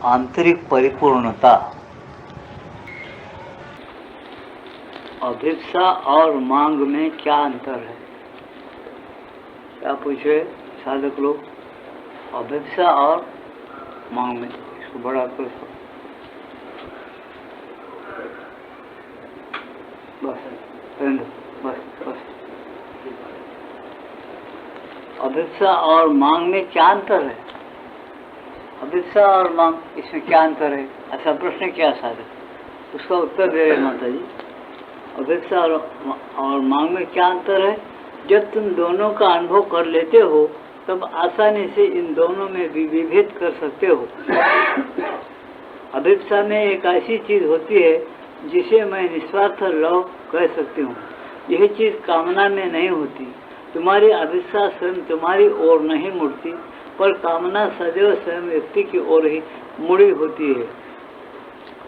आंतरिक परिपूर्णता। अभिप्सा और मांग में क्या अंतर है? क्या पूछे साधक लोग? अभिप्सा और मांग में, इसको बड़ा कर बस। अभिप्सा और मांग में क्या अंतर है? अभिप्सा और मांग, इसमें क्या अंतर है? ऐसा प्रश्न किया साधक, उसका उत्तर दे रहे माता जी। अभिप्सा और मांग में क्या अंतर है? जब तुम दोनों का अनुभव कर लेते हो तब आसानी से इन दोनों में विभेद कर सकते हो। अभिप्सा में एक ऐसी चीज होती है जिसे मैं निस्वार्थ लव कह सकती हूँ। यह चीज कामना में नहीं होती। तुम्हारी अभिप्सा स्वयं तुम्हारी ओर नहीं मुड़ती, पर कामना सदैव स्वयं व्यक्ति की ओर ही मुड़ी होती है।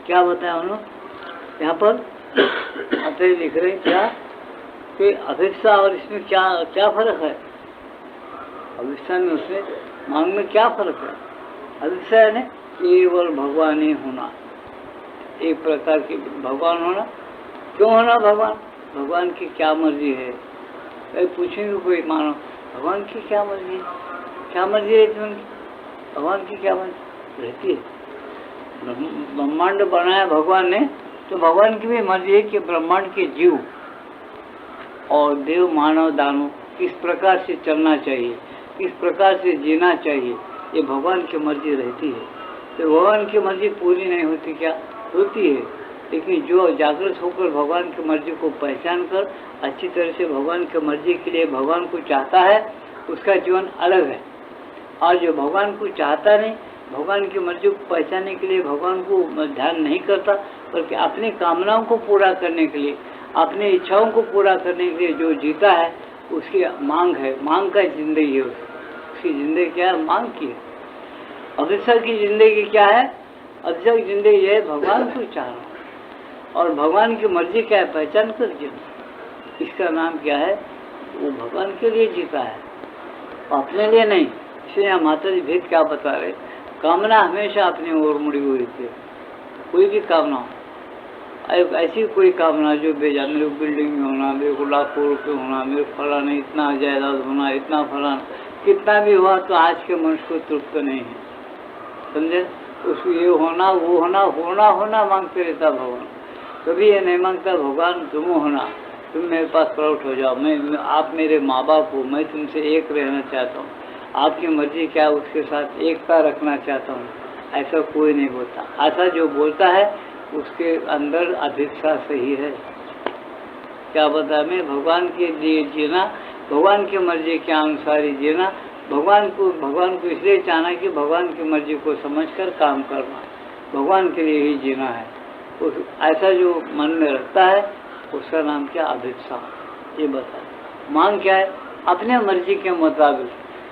क्या बताया उन्होंने यहाँ पर? आते लिख रहे क्या कि अभिप्सा और इसमें क्या फर्क है? अभिप्सा में उसमें मांग में क्या फर्क है? अभिप्सा यानी केवल भगवान ही होना, एक प्रकार की भगवान होना। क्यों होना भगवान? भगवान की क्या मर्जी है? पूछेंगे कोई, मानो भगवान की क्या मर्जी है? क्या मर्जी रहती है? भगवान की क्या मर्जी रहती है? ब्रह्मांड बनाया भगवान ने, तो भगवान की भी मर्जी है कि ब्रह्मांड के जीव और देव मानव दानव किस प्रकार से चलना चाहिए, किस प्रकार से जीना चाहिए, ये भगवान की मर्जी रहती है। तो भगवान की मर्जी पूरी नहीं होती क्या? होती है, लेकिन जो जागृत होकर भगवान की मर्जी को पहचान कर अच्छी तरह से भगवान की मर्जी के लिए भगवान को चाहता है, उसका जीवन अलग है। और जो भगवान को चाहता नहीं, भगवान की मर्जी को पहचानने के लिए भगवान को ध्यान नहीं करता, बल्कि अपनी कामनाओं को पूरा करने के लिए, अपनी इच्छाओं को पूरा करने के लिए जो जीता है, उसकी मांग है, मांग का जिंदगी है। उसकी जिंदगी क्या है? मांग की है। अभिप्सा की जिंदगी क्या है? अभिप्सा की जिंदगी है भगवान को चाहना, और भगवान की मर्जी क्या है? पहचान कर जीना। इसका नाम क्या है? वो भगवान के लिए जीता है, अपने लिए नहीं। इसलिए यहाँ माता जी भेद क्या बता रहे? कामना हमेशा अपनी ओर मुड़ी हुई थी। कोई भी कामना, ऐसी कोई कामना जो बेजा, मेरे को बिल्डिंग में होना, मेरे को लाखों रुपये होना, मेरे को फलाना इतना जायदाद होना, इतना फलाना, कितना भी हुआ तो आज के मनुष्य को तृप्त नहीं है। समझे? उसको ये होना वो होना मांगते रहता भगवान। कभी ये नहीं मांगता भगवान तुम होना, तुम मेरे पास प्रकट हो जाओ, आप मेरे माँ बाप हो, मैं तुमसे एक रहना चाहता हूँ, आपकी मर्जी क्या है उसके साथ एकता रखना चाहता हूँ। ऐसा कोई नहीं बोलता। ऐसा जो बोलता है उसके अंदर अभिप्सा सही है। क्या बता? मैं भगवान के लिए जीना, भगवान की मर्जी के अनुसार ही जीना, भगवान को इसलिए चाहना कि भगवान की मर्जी को समझकर काम करना, भगवान के लिए ही जीना है। ऐसा जो मन में रखता है उसका नाम क्या? अभिप्सा। ये बता। मांग क्या है? अपने मर्जी के मुताबिक,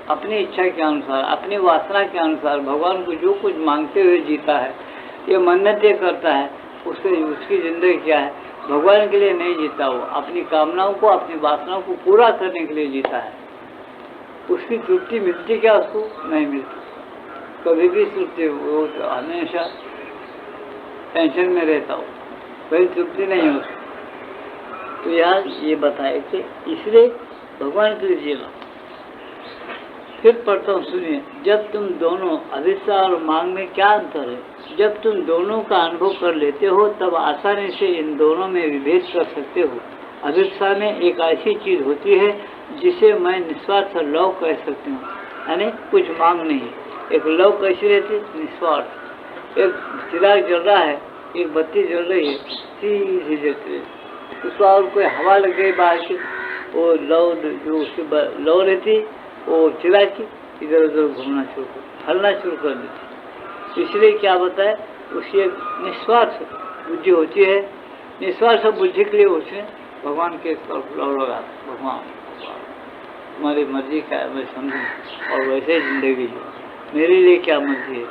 अपनी इच्छा के अनुसार, अपनी वासना के अनुसार भगवान को जो कुछ मांगते हुए जीता है, ये मन्नतें करता है, उसकी जिंदगी क्या है? भगवान के लिए नहीं जीता, वो अपनी कामनाओं को, अपनी वासनाओं को पूरा करने के लिए जीता है। उसकी तृप्ति मिलती क्या? उसको नहीं मिलती, कभी भी तृप्ति। वो तो हमेशा टेंशन में रहता हो, कोई तृप्ति नहीं हो। तो यार ये बताए कि इसलिए भगवान के लिए जीना। फिर पढ़ता हूँ, सुनिए। जब तुम दोनों, अभिप्सा और मांग में क्या अंतर है? जब तुम दोनों का अनुभव कर लेते हो तब आसानी से इन दोनों में विभेद कर सकते हो। अभिप्सा में एक ऐसी चीज होती है जिसे मैं निस्वार्थ लव कह सकती हूँ, यानी कुछ मांग नहीं। एक लव कैसी रहती? निस्वार्थ। एक चिराग जल रहा है, एक बत्ती जल रही है, सीधी जलती है, उसको और कोई हवा लग गई बाहर की, वो लव जो उसकी लव रहती, वो चिराग की इधर उधर घूमना शुरू कर, हलना शुरू कर देती। इसलिए क्या बताए? उसकी एक निस्वार्थ बुद्धि होती है। निस्वार्थ बुद्धि के लिए उसने भगवान के लव लगा, भगवान तुम्हारी मर्जी क्या है मैं समझूँ, और वैसे जिंदगी जो मेरे लिए क्या मर्जी है,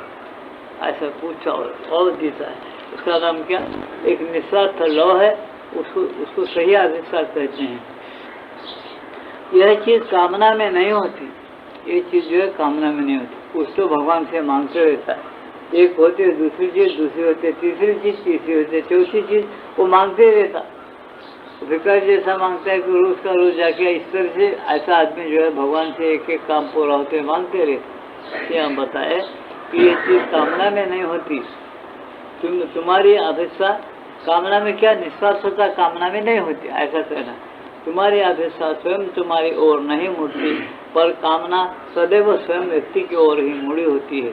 ऐसा पूछा और देता है। उसका नाम क्या? एक निस्वार्थ लव है, उसको सही अभिप्सा कहते हैं। यह चीज कामना में नहीं होती, ये चीज जो है कामना में नहीं होती। कुछ तो भगवान से मांगते रहता है, एक होती है दूसरी चीज, दूसरी होती है तीसरी चीज, तीसरी होती है चौथी चीज, वो मांगते ही रहता। भिखारी जैसा मांगता है कि रोज का रोज जाके इस तरह से ऐसा आदमी जो है भगवान से एक एक काम पूरा होते मांगते रहते। ये हम बताए कि ये चीज कामना में नहीं होती। तुम्हारी अभिष्ठा कामना में क्या निस्वार्थ होता, कामना में नहीं होती, ऐसा कहना। तुम्हारी अभिष्ठा स्वयं तुम्हारी ओर नहीं मुड़ती, पर कामना सदैव स्वयं व्यक्ति की ओर ही मुड़ी होती है।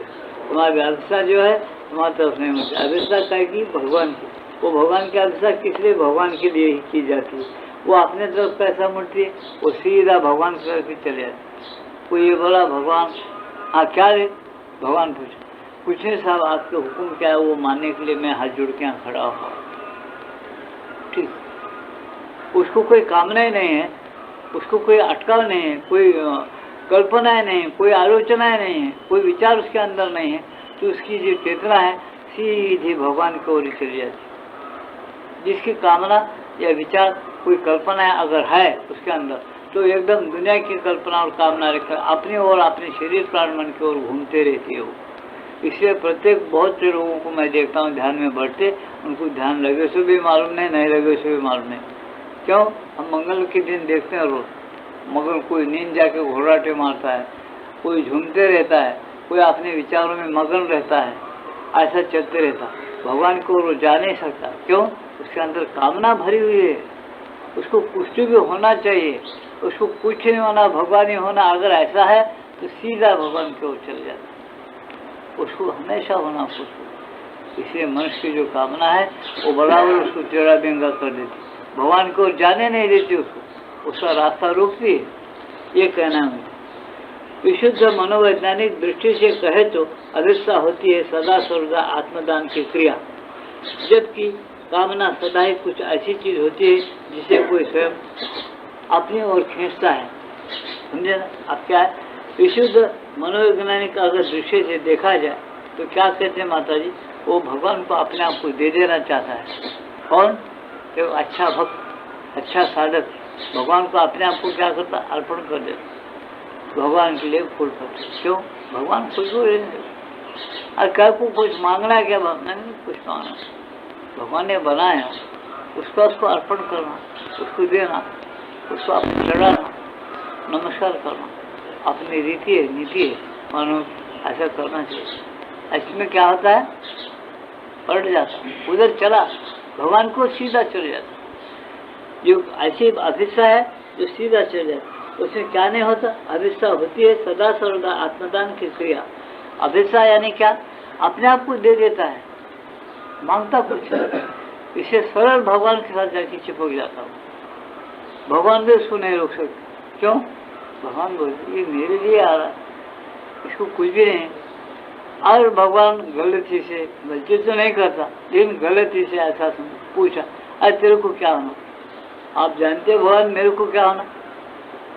तुम्हारी अभिष्ठा जो है तुम्हारी तरफ नहीं मुड़ती। अभिष्ठा कहेगी भगवान की, वो भगवान की अभिष्ठा किस लिए, भगवान के लिए ही की जाती है। वो अपने तरफ कैसा मुड़ती है, वो सीधा भगवान की तरफ ही चले जाती। वो ये बोला भगवान, हाँ क्या रे, भगवान पूछे, कुछ नहीं साहब, आपके हुक्म क्या है वो मानने के लिए मैं हाथ जोड़ के यहाँ खड़ा हुआ। ठीक, उसको कोई कामना ही नहीं है, उसको कोई अटकाव नहीं है, कोई कल्पनाएं नहीं है, कोई आलोचनाएं नहीं है, कोई विचार उसके अंदर नहीं है, तो उसकी जो चेतना है सीधी भगवान की ओर ही चली जाती। जिसकी कामना या विचार कोई कल्पना अगर है उसके अंदर, तो एकदम दुनिया की कल्पना और कामना रखकर अपनी ओर, अपने शरीर प्राण मन की ओर घूमते रहती है वो। इसलिए प्रत्येक बहुत से लोगों को मैं देखता हूँ ध्यान में बढ़ते, उनको ध्यान लगे से भी मालूम नहीं, नहीं लगे से भी मालूम नहीं। क्यों? हम मंगल के दिन देखते हैं रोज, मगर कोई नींद जाके घोड़ाटे मारता है, कोई झूमते रहता है, कोई अपने विचारों में मगन रहता है, ऐसा चलते रहता। भगवान को वो जा नहीं सकता। क्यों? उसके अंदर कामना भरी हुई है, उसको कुछ भी होना चाहिए, उसको कुछ नहीं होना, भगवान ही होना। अगर ऐसा है तो सीधा भगवान की ओर चल जाता, उसको हमेशा होना कुछ। इसलिए मनुष्य की जो कामना है वो बराबर उसको टेढ़ा बेंगा कर देती, भगवान को जाने नहीं देती, उसको उसका रास्ता रोकती है। ये कहना है। विशुद्ध मनोवैज्ञानिक दृष्टि से कहे तो अभिष्ठा होती है सदा सर्वदा आत्मदान की क्रिया, जबकि कामना सदा ही कुछ ऐसी चीज होती है जिसे कोई स्वयं अपनी ओर खींचता है। समझे ना? अब क्या है, विशुद्ध मनोवैज्ञानिक अगर दृष्टि से देखा जाए तो क्या कहते हैं माता जी, वो भगवान को अपने आप को दे देना चाहता है। कौन? एक अच्छा भक्त, अच्छा साधक भगवान को अपने आप को क्या करता, अर्पण कर देता, भगवान के लिए फूल पत्ते। क्यों? भगवान खुश हो रहे हैं। और क्या को कुछ मांगना है क्या? नहीं कुछ मांगना, भगवान ने बनाया उसको, उसको अर्पण करना, उसको देना, उसको अपने चढ़ाना, नमस्कार करना, अपनी रीति है, नीति है, मानो ऐसा करना चाहिए। इसमें क्या होता है, पलट जाता, उधर चला, भगवान को सीधा चले जाता। जो ऐसी अभिष्ठा है जो सीधा चले जाता, उसमें क्या नहीं होता, अभिष्ठा होती है सदा सर्वदा आत्मदान की क्रिया। अभिष्ठा यानी क्या, अपने आप को दे देता है, मांगता कुछ, इसे सरल भगवान के साथ जाके चिपक जाता हूँ। भगवान भी उसको नहीं रोक सकते। क्यों? भगवान बोलते ये मेरे लिए आ रहा है, इसको कुछ भी नहीं। और भगवान गलती से, गलती तो नहीं करता, लेकिन गलती से ऐसा पूछा, अरे तेरे को क्या होना? आप जानते हो भगवान मेरे को क्या होना,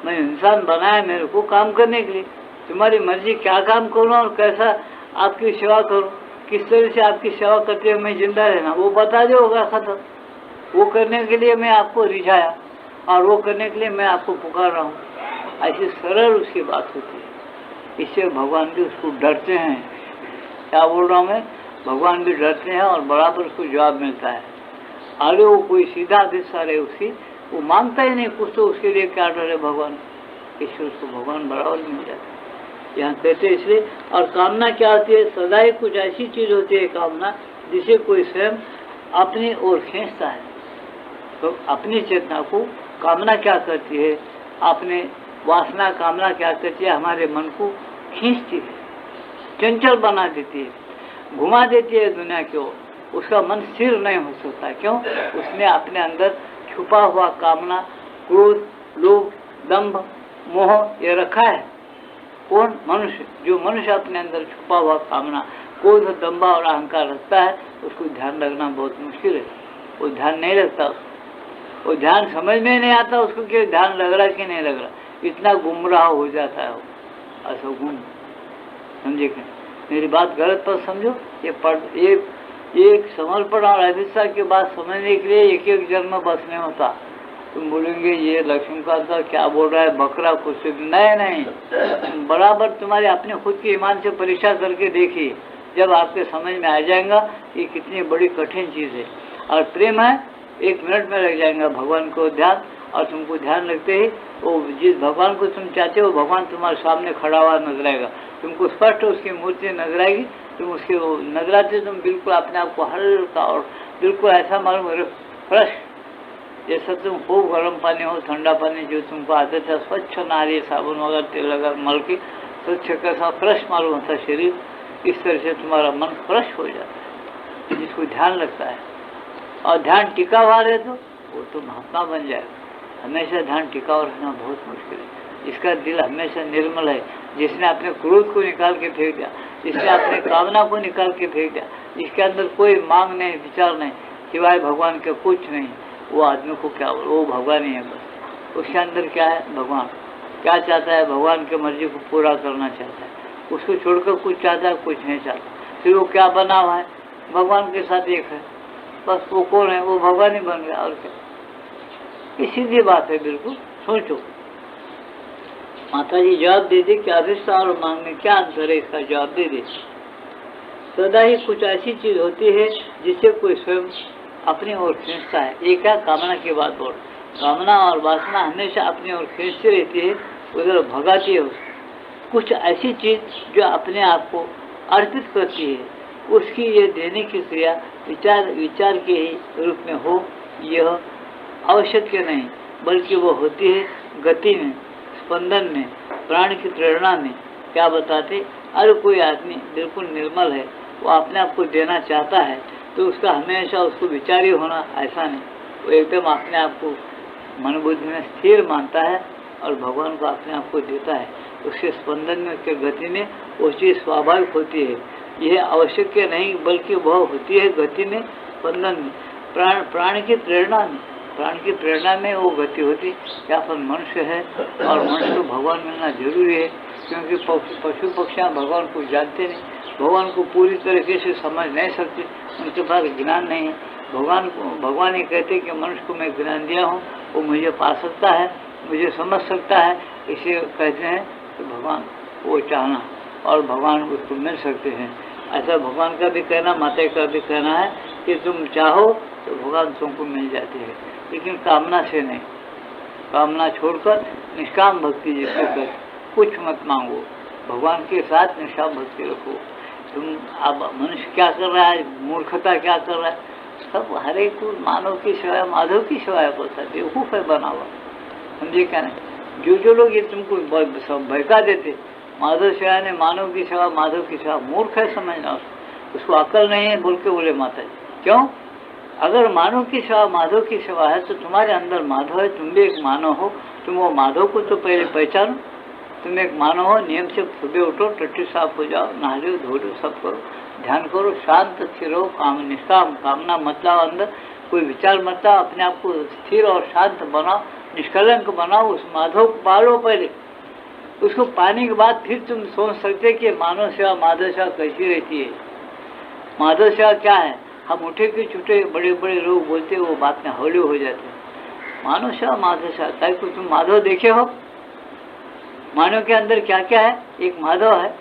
मैं इंसान बनाया मेरे को काम करने के लिए, तुम्हारी मर्जी क्या काम करूँ और कैसा आपकी सेवा करूँ, किस तरह से आपकी सेवा करते हुए मैं जिंदा रहना, वो बता दो, होगा खत्म। वो करने के लिए मैं आपको रिझाया और वो करने के लिए मैं आपको पुकार रहा हूँ, ऐसी सरल उसकी बात होती है। इससे भगवान भी उसको डरते हैं। क्या बोल रहा हूँ मैं, भगवान भी डरते हैं और बराबर उसको जवाब मिलता है। आगे वो कोई सीधा अभिष्ठा रहे उसकी, वो मांगता ही नहीं कुछ, तो उसके लिए क्या डर है भगवान, इससे उसको भगवान बराबर मिल जाता है। यहाँ कहते इसलिए। और कामना क्या होती है, सदा ही कुछ ऐसी चीज होती है कामना जिसे कोई स्वयं अपनी ओर खींचता है। तो अपनी चेतना को कामना क्या करती है, अपने वासना कामना क्या करती है, हमारे मन को खींचती है, चंचल बना देती है, घुमा देती है दुनिया की ओर। उसका मन स्थिर नहीं हो सकता। क्यों? उसने अपने अंदर छुपा हुआ कामना, क्रोध, लोभ, दंभ, मोह ये रखा है। कौन? मनुष्य। जो मनुष्य अपने अंदर छुपा हुआ कामना, क्रोध, दंभ और अहंकार रखता है, उसको ध्यान रखना बहुत मुश्किल है। वो ध्यान नहीं रखता, वो ध्यान समझ में नहीं आता उसको कि ध्यान लग रहा कि नहीं लग रहा, इतना गुमराह हो जाता है वो, ऐसा गुम। समझे क्या? मेरी बात गलत पर समझो। ये एक समर्पण और अभिष्ठा की बात समझने के लिए एक एक जन्म बस नहीं होता। तुम बोलेंगे ये लक्ष्मीकांत क्या बोल रहा है, बकरा कुछ नहीं, बराबर तुम्हारे अपने खुद की ईमान से परीक्षा करके देखिए। जब आपके समझ में आ जाएगा कि कितनी बड़ी कठिन चीज़ है। और प्रेम है 1 मिनट में लग जाएगा भगवान को ध्यान, और तुमको ध्यान लगते ही वो जिस भगवान को तुम चाहते हो भगवान तुम्हारे सामने खड़ा हुआ नजर आएगा, तुमको स्पष्ट उसकी मूर्ति नजर आएगी। तुम उसके वो नजर आते तुम बिल्कुल अपने आप को हल्का और बिल्कुल ऐसा मालूम फ्रेश, जैसा तुम खूब गर्म पानी हो, ठंडा पानी जो तुमको आदत है, स्वच्छ नारी साबुन वगैरह तेल लगा मल के स्वच्छ कैसा फ्रेश मालूम होता है शरीर, इस तरह से तुम्हारा मन फ्रेश हो जाता है जिसको ध्यान लगता है। और ध्यान टिका हुआ रहे तो वो तो महात्मा बन जाएगा। हमेशा ध्यान टिकाऊ रहना बहुत मुश्किल है। जिसका दिल हमेशा निर्मल है, जिसने अपने क्रोध को निकाल के फेंक दिया, जिसने अपने कामना को निकाल के फेंक दिया, जिसके अंदर कोई मांग नहीं, विचार नहीं, सिवाय भगवान के कुछ नहीं, वो आदमी को क्या बोलो, वो भगवान ही है बस। उसके अंदर क्या है, भगवान क्या चाहता है, भगवान की मर्जी को पूरा करना चाहता है, उसको छोड़कर कुछ चाहता है, कुछ नहीं चाहता। फिर वो क्या बना हुआ है, भगवान के साथ एक है बस। वो कौन है, वो भगवान ही बन गया और क्या। ये सीधी बात है, बिल्कुल सोचो। माता जी जवाब दे दे कि अभिष्ट और मांग में क्या अंतर है, इसका जवाब दे दे। सदा ही कुछ ऐसी चीज होती है जिसे कोई स्वयं अपनी ओर खींचता है। ये क्या, कामना की बात बोल। कामना और वासना हमेशा अपनी ओर खींचती रहती है, उधर भगाती है उसको। कुछ ऐसी चीज जो अपने आप को अर्पित करती है, उसकी ये देने की क्रिया विचार के ही रूप में हो, यह आवश्यक नहीं, बल्कि वो होती है गति में, स्पंदन में, प्राण की प्रेरणा में। क्या बताते, अरे कोई आदमी बिल्कुल निर्मल है, वो अपने आप को देना चाहता है तो उसका हमेशा उसको विचारी होना ऐसा नहीं, वो एकदम अपने आप को मन बुद्धि में स्थिर मानता है और भगवान को अपने आप को देता है। उसके स्पंदन में, उसके गति में वो चीज़ स्वाभाविक होती है। यह आवश्यक नहीं, बल्कि वह होती है गति में, स्पंदन में, प्राण की प्रेरणा में। प्राण की प्रेरणा में वो गति होती। क्या अपन मनुष्य है और मनुष्य को भगवान मिलना जरूरी है, क्योंकि पशु पक्षियाँ भगवान को जानते नहीं, भगवान को पूरी तरीके से समझ नहीं सकते, उनके पास ज्ञान नहीं है। भगवान ये कहते कि मनुष्य को मैं ज्ञान दिया हूँ, वो मुझे पा सकता है, मुझे समझ सकता है, इसे कहते हैं कि भगवान वो चाहना, और भगवान उसको मिल सकते हैं। ऐसा भगवान का भी कहना, माता का भी कहना है कि तुम चाहो तो भगवान तुमको मिल जाते हैं, लेकिन कामना से नहीं। कामना छोड़कर निष्काम भक्ति जिसको कहते, कुछ मत मांगो, भगवान के साथ निष्काम भक्ति रखो। तुम अब मनुष्य क्या कर रहा है, मूर्खता क्या कर रहा है, सब हर एक को मानव की सेवा, माधव की सेवा बोलता है, बेवकूफ़ है बना हुआ, समझे क्या नहीं। जो लोग ये तुमको बहका देते, माधव सेवा ने मानव की सेवा, माधव की सेवा, मूर्ख है समझना उसको अकल नहीं है बोल के बोले माता जी। क्यों, अगर मानव की सेवा माधव की सेवा है तो तुम्हारे अंदर माधव है, तुम भी एक मानव हो। तुम वो माधव को तो पहले पहचानो, तुम एक मानव हो। नियम से सुबह उठो, टट्टी साफ हो जाओ, नहा लो, धो लो, सब करो, ध्यान करो, शांत स्थिर रहो, काम निष्काम, कामना मत लाओ अंदर, कोई विचार मत लाओ, अपने आप को स्थिर और शांत बनाओ, निष्कलंक बनाओ। उस माधव को पालो पहले, उसको पाने के बाद फिर तुम सोच सकते कि मानव सेवा माधव सेवा कैसी रहती है। माधव सेवा क्या है, हम उठे के छूटे बड़े बड़े लोग बोलते वो बात में हौले हो जाते हैं। मानव सेवा माधव सेवा, ताकि तुम माधव देखे हो। मानव के अंदर क्या क्या है, एक माधव है।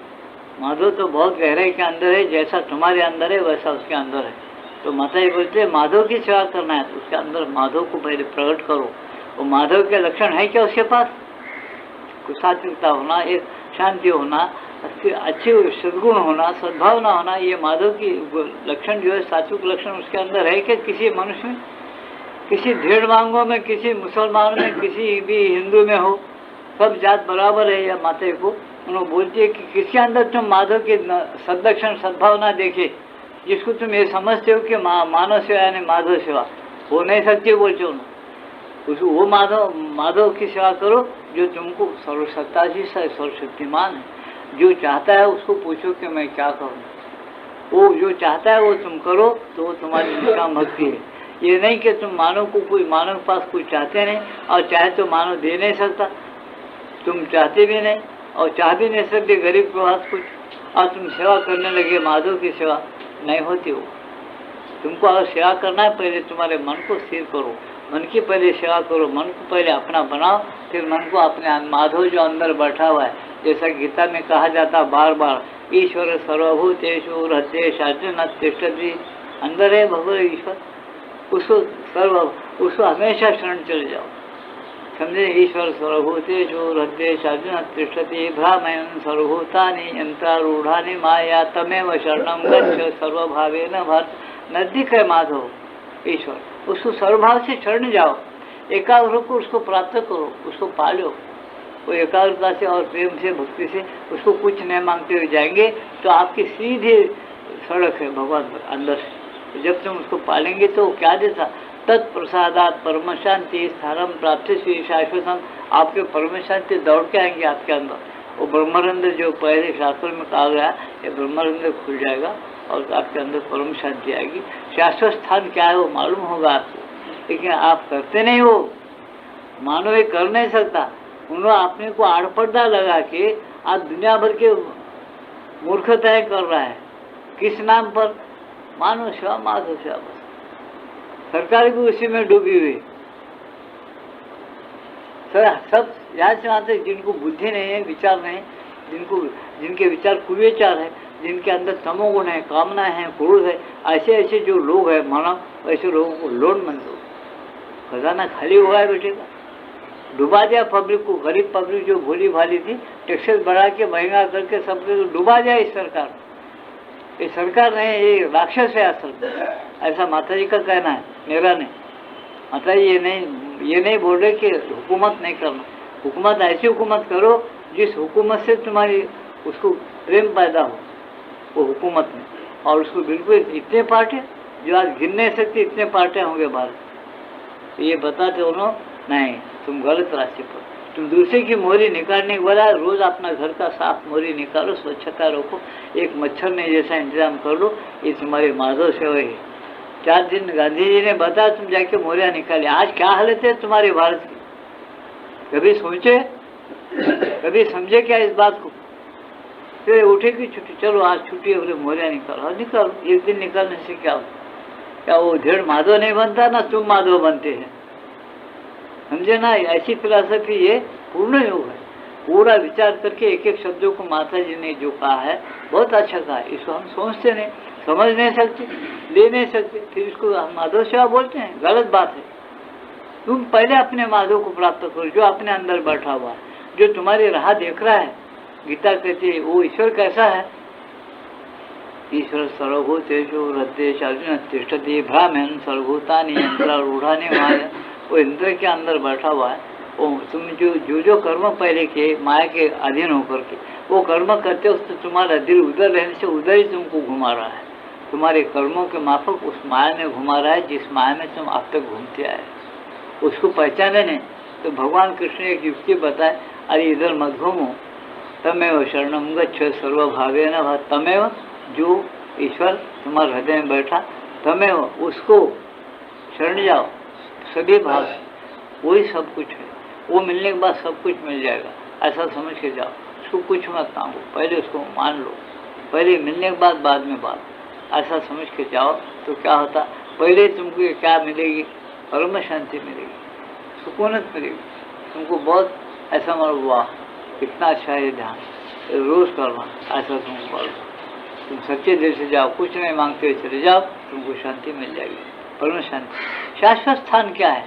माधव तो बहुत गहराई के अंदर है, जैसा तुम्हारे अंदर है वैसा उसके अंदर है। तो माता जी बोलते हैं माधव की सेवा करना है तो उसके अंदर माधव को पहले प्रकट करो। वो माधव के लक्षण है क्या उसके पास, सात्विकता होना, एक शांति होना, अच्छे सद्गुण होना, सद्भावना होना, ये माधव की लक्षण जो है, सात्विक लक्षण उसके अंदर है। कि किसी मनुष्य में, किसी भेड़ मांगों में, किसी मुसलमान में, किसी भी हिंदू में हो, सब जात बराबर है। या माता को उन्होंने बोलती है कि किसके अंदर तुम माधव के सदलक्षण सद्भावना देखे, जिसको तुम ये समझते हो कि मानव सेवा यानी माधव सेवा हो नहीं सकती, बोलते हो उसको वो माधव की सेवा करो जो तुमको सर्वसत्तासी सर्वशक्तिमान है। जो चाहता है उसको पूछो कि मैं क्या करूँ, वो जो चाहता है वो तुम करो तो वो तुम्हारी निष्काम भक्ति है। ये नहीं कि तुम मानव को, कोई मानव के पास कुछ चाहते नहीं और चाहे तो मानव दे नहीं सकता, तुम चाहते भी नहीं और चाह भी नहीं सकते गरीब के पास कुछ, और तुम सेवा करने लगे, माधव की सेवा नहीं होती हो। तुमको अगर सेवा करना है पहले तुम्हारे मन को स्थिर करो, मन की पहले सेवा करो, मन को पहले अपना बनाओ, फिर मन को अपने माधव जो अंदर बैठा हुआ है, जैसा गीता में कहा जाता बार बार ईश्वर सर्वभूतेषु हृदयेषु तिष्ठति। अंदर है भगवान ईश्वर, उसको हमेशा शरण चले जाओ। समझे? ईश्वर सर्वभूतेषु हृदयेषु तिष्ठति भ्रामयन् सर्वभूतानि यन्त्रारूढानि माया तमेव शरणं गच्छ सर्वभावेन भर्त। नजदीक है माधव ईश्वर, उसको सर्वभाव से शरण जाओ, एकाग्र को उसको प्राप्त करो, उसको पालो। वो एकाग्रता से और प्रेम से भक्ति से उसको कुछ नहीं मांगते हुए जाएंगे तो आपकी सीधी सड़क है भगवान पर अंदर से। जब तुम उसको पालेंगे तो क्या देता? तत्प्रसादात परम शांति स्थानम प्राप्ति श्री शाश्वतम। आपके परम शांति दौड़ के आएंगे आपके अंदर। वो ब्रह्मानंद जो पहले शास्त्रों में कहा गया, ये ब्रह्मानंद खुल जाएगा और आपके अंदर परम शांति आएगी। शाश्वत स्थान क्या है वो मालूम होगा आपको, लेकिन आप करते नहीं हो। मानव ये कर नहीं सकता। उन्होंने अपने को आड़पर्दा लगा के आज दुनिया भर के मूर्खताएं कर रहा है। किस नाम पर? मानव सेवा, माधव सेवा। बस सरकार भी उसी में डूबी हुई। सब यहाँ से वहाँ तक जिनको बुद्धि नहीं है, विचार नहीं, जिनके विचार कुविचार है, जिनके अंदर तमोगुण है, कामना है, क्रोध है, ऐसे जो लोग हैं मानव, ऐसे लोगों को लोन मत दो। खजाना खाली हुआ है बेटे का, डुबा दिया पब्लिक को। गरीब पब्लिक जो भोली भाली थी, टैक्सेस बढ़ा के महंगा करके सबको डुबा दिया इस सरकार। ये सरकार नहीं, ये राक्षस है असल में। ऐसा माता जी का कहना है, मेरा नहीं। माता जी ये नहीं बोल रहे कि हुकूमत नहीं करना। हुकूमत ऐसी हुकूमत करो जिस हुकूमत से तुम्हारी उसको प्रेम पैदा हो, वो हुकूमत में। और उसको बिल्कुल इतने पार्टी जो आज गिन नहीं सकती, इतने पार्टियाँ होंगे भारत। ये बताते उन्होंने नहीं, तुम गलत रास्ते पर। तुम दूसरे की मोरी निकालने के बोला, रोज अपना घर का साफ मोरी निकालो, स्वच्छता रखो, एक मच्छर ने जैसा इंतजाम कर लो। ये तुम्हारी माधव सेवा है। 4 दिन गांधी जी ने बताया, तुम जाके मोरियाँ निकाले। आज क्या हालत है तुम्हारे भारत की? कभी सोचे, कभी समझे क्या इस बात को? फिर उठेगी छुट्टी, चलो आज छुट्टी है, बोले मोरियाँ निकालो। निकालो, एक दिन निकालने से क्या होता? क्या वो ढेर माधव नहीं बनता ना तुम माधव बनते हैं? समझे ना? ऐसी फिलॉसफी ये पूर्ण योग है। पूरा विचार करके एक एक शब्दों को माता जी ने जो कहा है बहुत अच्छा कहा है। इसको हम सोचते नहीं, समझ नहीं सकते, ले नहीं सकते, फिर इसको हम माधव सेवा बोलते हैं। गलत बात है। तुम पहले अपने माधव को प्राप्त करो जो अपने अंदर बैठा हुआ है, जो तुम्हारी राह देख रहा है। गीता कहती है वो ईश्वर कैसा है? ईश्वर सर्वभूतेषु हृदयेषु तिष्ठति भ्रामयन् सर्वभूतानि यन्त्रारूढानि माया। वो इंद्र के अंदर बैठा हुआ है। वो तुम जो कर्म पहले किए माया के अधीन होकर के वो कर्म करते हो, तो तुम्हारा दिल उधर रहने से उधर ही तुमको घुमा रहा है। तुम्हारे कर्मों के माफक उस माया में घुमा रहा है जिस माया में तुम अब तक घूमते आए। उसको पहचाने नहीं तो भगवान कृष्ण ने एक युक्ति बताए, अरे इधर मत घूमो, तमेव शरणं गच्छ सर्वभावेन भर्त। तमेव, जो ईश्वर तुम्हारे हृदय में बैठा, तमेव उसको शरण जाओ सभी भाव से। वही सब कुछ है। वो मिलने के बाद सब कुछ मिल जाएगा, ऐसा समझ के जाओ। उसको कुछ मत मांगो, पहले उसको मान लो। पहले मिलने के बाद में बात, ऐसा समझ के जाओ तो क्या होता? पहले तुमको क्या मिलेगी? परम शांति मिलेगी, सुकूनत मिलेगी तुमको। बहुत ऐसा मानो, वाह कितना अच्छा है ध्यान, रोज करना, ऐसा तुमको करो। तुम सच्चे दिल से जाओ, कुछ नहीं मांगते हुए चले जाओ, तुमको शांति मिल जाएगी, परम शांति। शाश्वत स्थान क्या है?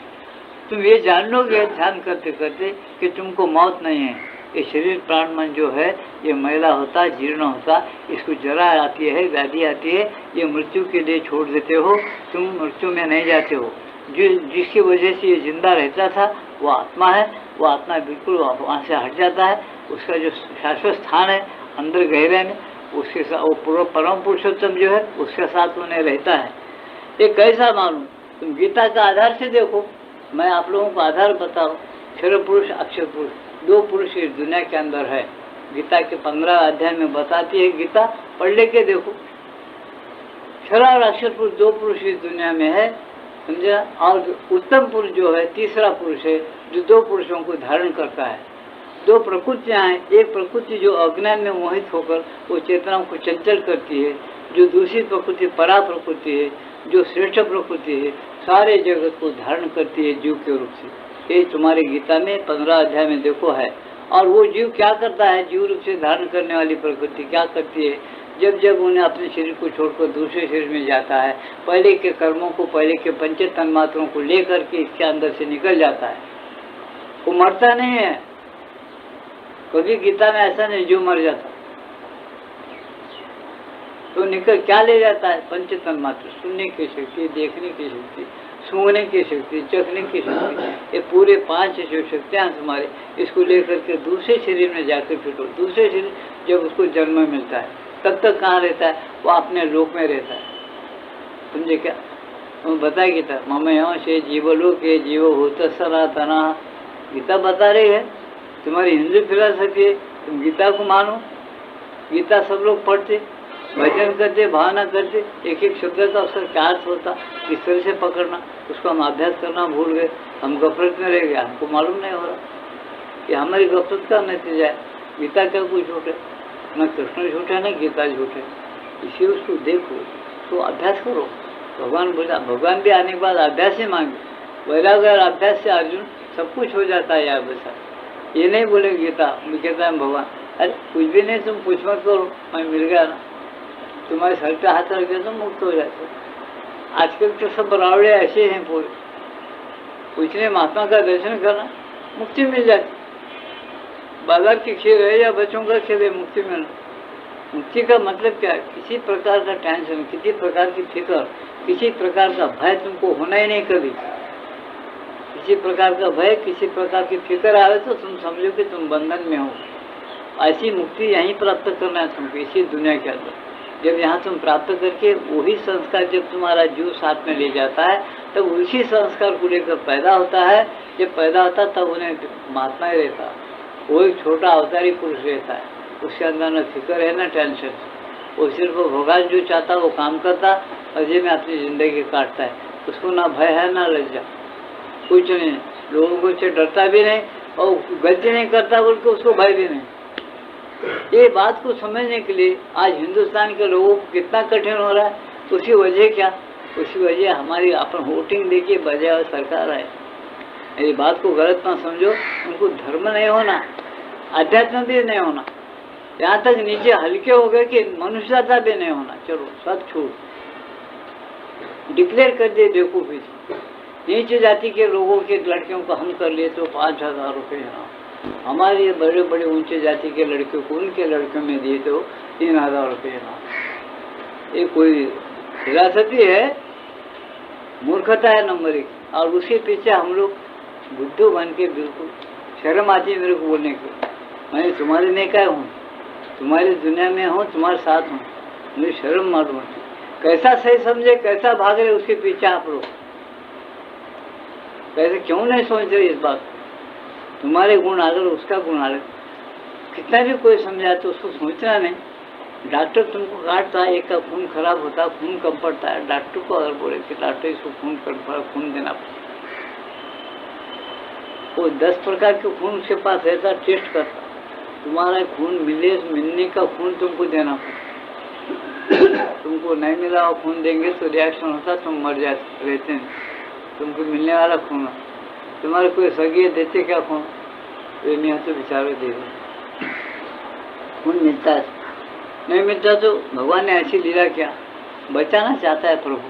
तुम ये जान लोगे ध्यान करते करते कि तुमको मौत नहीं है। ये शरीर प्राण मन जो है ये मैला होता, जीर्ण होता, इसको जरा आती है, व्याधि आती है, ये मृत्यु के लिए छोड़ देते हो। तुम मृत्यु में नहीं जाते हो। जिसकी वजह से ये जिंदा रहता था वो आत्मा है। वो आत्मा बिल्कुल वहाँ से हट जाता है। उसका जो शाश्वत स्थान है अंदर गहरे में, उसके साथ वो पूरा परम पुरुषोत्तम जो है उसके साथ उन्हें रहता है। ये कैसा मालूम? तुम गीता का आधार से देखो। मैं आप लोगों को आधार बताऊँ। क्षर पुरुष, अक्षर पुरुष, 2 पुरुष इस दुनिया के अंदर है। गीता के 15 अध्याय में बताती है गीता, पढ़ लेके देखो। क्षर और अक्षर पुरुष 2 पुरुष इस दुनिया में है, समझा? और उत्तम पुरुष जो है तीसरा पुरुष है जो 2 पुरुषों को धारण करता है। 2 प्रकृतियाँ हैं। एक प्रकृति जो अज्ञान में मोहित होकर वो चेतनाओं को चंचल करती है, जो दूसरी प्रकृति परा प्रकृति है, जो श्रेष्ठ प्रकृति है, सारे जगत को धारण करती है जीव के रूप से। ये तुम्हारे गीता में 15 अध्याय में देखो है। और वो जीव क्या करता है, जीव रूप से धारण करने वाली प्रकृति क्या करती है, जब जब उन्हें अपने शरीर को छोड़कर दूसरे शरीर में जाता है, पहले के कर्मों को, पहले के पंच तन्मात्रों को लेकर के इसके अंदर से निकल जाता है। वो मरता नहीं है, कभी गीता में ऐसा नहीं जो मर जाता, तो निकल क्या ले जाता है, पंच तन्मात्र, सुनने की शक्ति, देखने की शक्ति, सूंघने की शक्ति, चखने की शक्ति, ये पूरे 5 जो शक्तियाँ तुम्हारे, इसको लेकर के दूसरे शरीर में जाकर फिटो। दूसरे शरीर जब उसको जन्म मिलता है तब तक कहाँ रहता है, वो अपने लोक में रहता है। समझे क्या, वो बताया गीता, मम यहाँ से जीवलोक के जीव होता सनातना, गीता बता रही है। तुम्हारी हिंदू फिलॉसफी है, तुम गीता को मानो, गीता सब लोग पढ़ते, भजन करते, भावना करते, एक एक शब्द का अवसर क्या अर्थ होता, किस तरह से पकड़ना, उसको हम अभ्यास करना भूल गए, हम गफलत में रह गए, हमको मालूम नहीं हो रहा कि हमारी गफलत का नतीजा है। गीता क्या कोई झूठ है, न कृष्ण झूठ है, न गीता झूठ है। इसी उसको देखो, उसको अभ्यास करो। भगवान बोला, भगवान भी आने के बाद अभ्यास ही मांगे, वैराग्य और अभ्यास से अर्जुन सब कुछ हो जाता है यार वैसा। ये नहीं बोले गीता मैं कहता है भगवान, अरे कुछ भी नहीं, तुम कुछ मत करो, मैं मिल गया ना, तुम्हारे सर पे हाथ रख दिया तो मुक्त हो जाते। आजकल तो सब बरावड़े ऐसे हैं पूरे, कुछ नहीं, महात्मा का दर्शन करना मुक्ति मिल जाती। बाजार की खीर है या बच्चों का खेल है, मुक्ति मिलना। मुक्ति का मतलब क्या है, किसी प्रकार का टेंशन, किसी प्रकार की फिक्र, किसी प्रकार का भय तुमको होना ही नहीं कभी। किसी प्रकार का भय, किसी प्रकार की फिक्र आवे तो तुम समझो कि तुम बंधन में हो। ऐसी मुक्ति यहीं प्राप्त करना है तुमको, इसी दुनिया के अंदर। जब यहाँ तुम प्राप्त करके वही संस्कार जब तुम्हारा जीव साथ में ले जाता है, तब उसी संस्कार को लेकर पैदा होता है। जब पैदा होता है तब उन्हें महात्मा ही रहता है, वो एक छोटा अवतारी पुरुष रहता है, उसके अंदर न फिक्र है न टेंशन। वो सिर्फ भगवान जो चाहता है वो काम करता, मजे में अपनी जिंदगी काटता है, उसको ना भय है ना लज्जा, कुछ नहीं, लोगों को से डरता भी नहीं और गलती नहीं करता बोल के उसको भय भी नहीं। ये बात को समझने के लिए आज हिंदुस्तान के लोगों को कितना कठिन हो रहा है, उसकी वजह क्या, उसकी वजह हमारी अपन वोटिंग देखिए बजाय सरकार है। मेरी बात को गलत ना समझो, उनको धर्म नहीं होना, अध्यात्म भी नहीं होना, यहाँ तक नीचे हल्के हो गए कि मनुष्यता भी नहीं होना। चलो सब छूट डिक्लेयर कर दिए बेवकूफ़ी। नीचे जाति के लोगों के लड़कियों को हम कर लिए तो 5,000 रुपये ना, हमारे बड़े बड़े ऊंचे जाति के लड़कियों को उनके लड़कियों में दिए तो 3,000 रुपये ना। ये कोई फिलॉसफी है, मूर्खता है नंबर 1। और उसके पीछे हम लोग बुद्धू बन के, बिल्कुल शर्म आती है मेरे को बोलने की, मैं तुम्हारे नहीं क्या हूँ, तुम्हारी दुनिया में हूँ, तुम्हारे साथ हूँ, मुझे शर्म मालूम होती। कैसा सही समझे, कैसा भाग रहे उसके पीछे आप लोग, कैसे क्यों नहीं सोच रहे इस बात। तुम्हारे गुण अलग, उसका गुण अलग, कितना भी कोई समझाए तो उसको सोचना नहीं। डॉक्टर तुमको काटता है, एक का खून खराब होता है, खून कम पड़ता है, डॉक्टर को अगर बोले कि डॉक्टर इसको खून देना पड़ता, वो 10 प्रकार के खून उसके पास रहता, टेस्ट करता, तुम्हारा खून मिलने का खून तुमको देना पड़ता। तुमको नहीं मिला और खून देंगे तो रिएक्शन होता, तुम मर जाते रहते हैं। तुमको मिलने वाला खून, तुम्हारे कोई सगे देते क्या खून, वे नहीं तो बेचारे दे दो। खून मिलता है, नहीं मिलता तो भगवान ने ऐसी लीला किया, बचाना चाहता है प्रभु।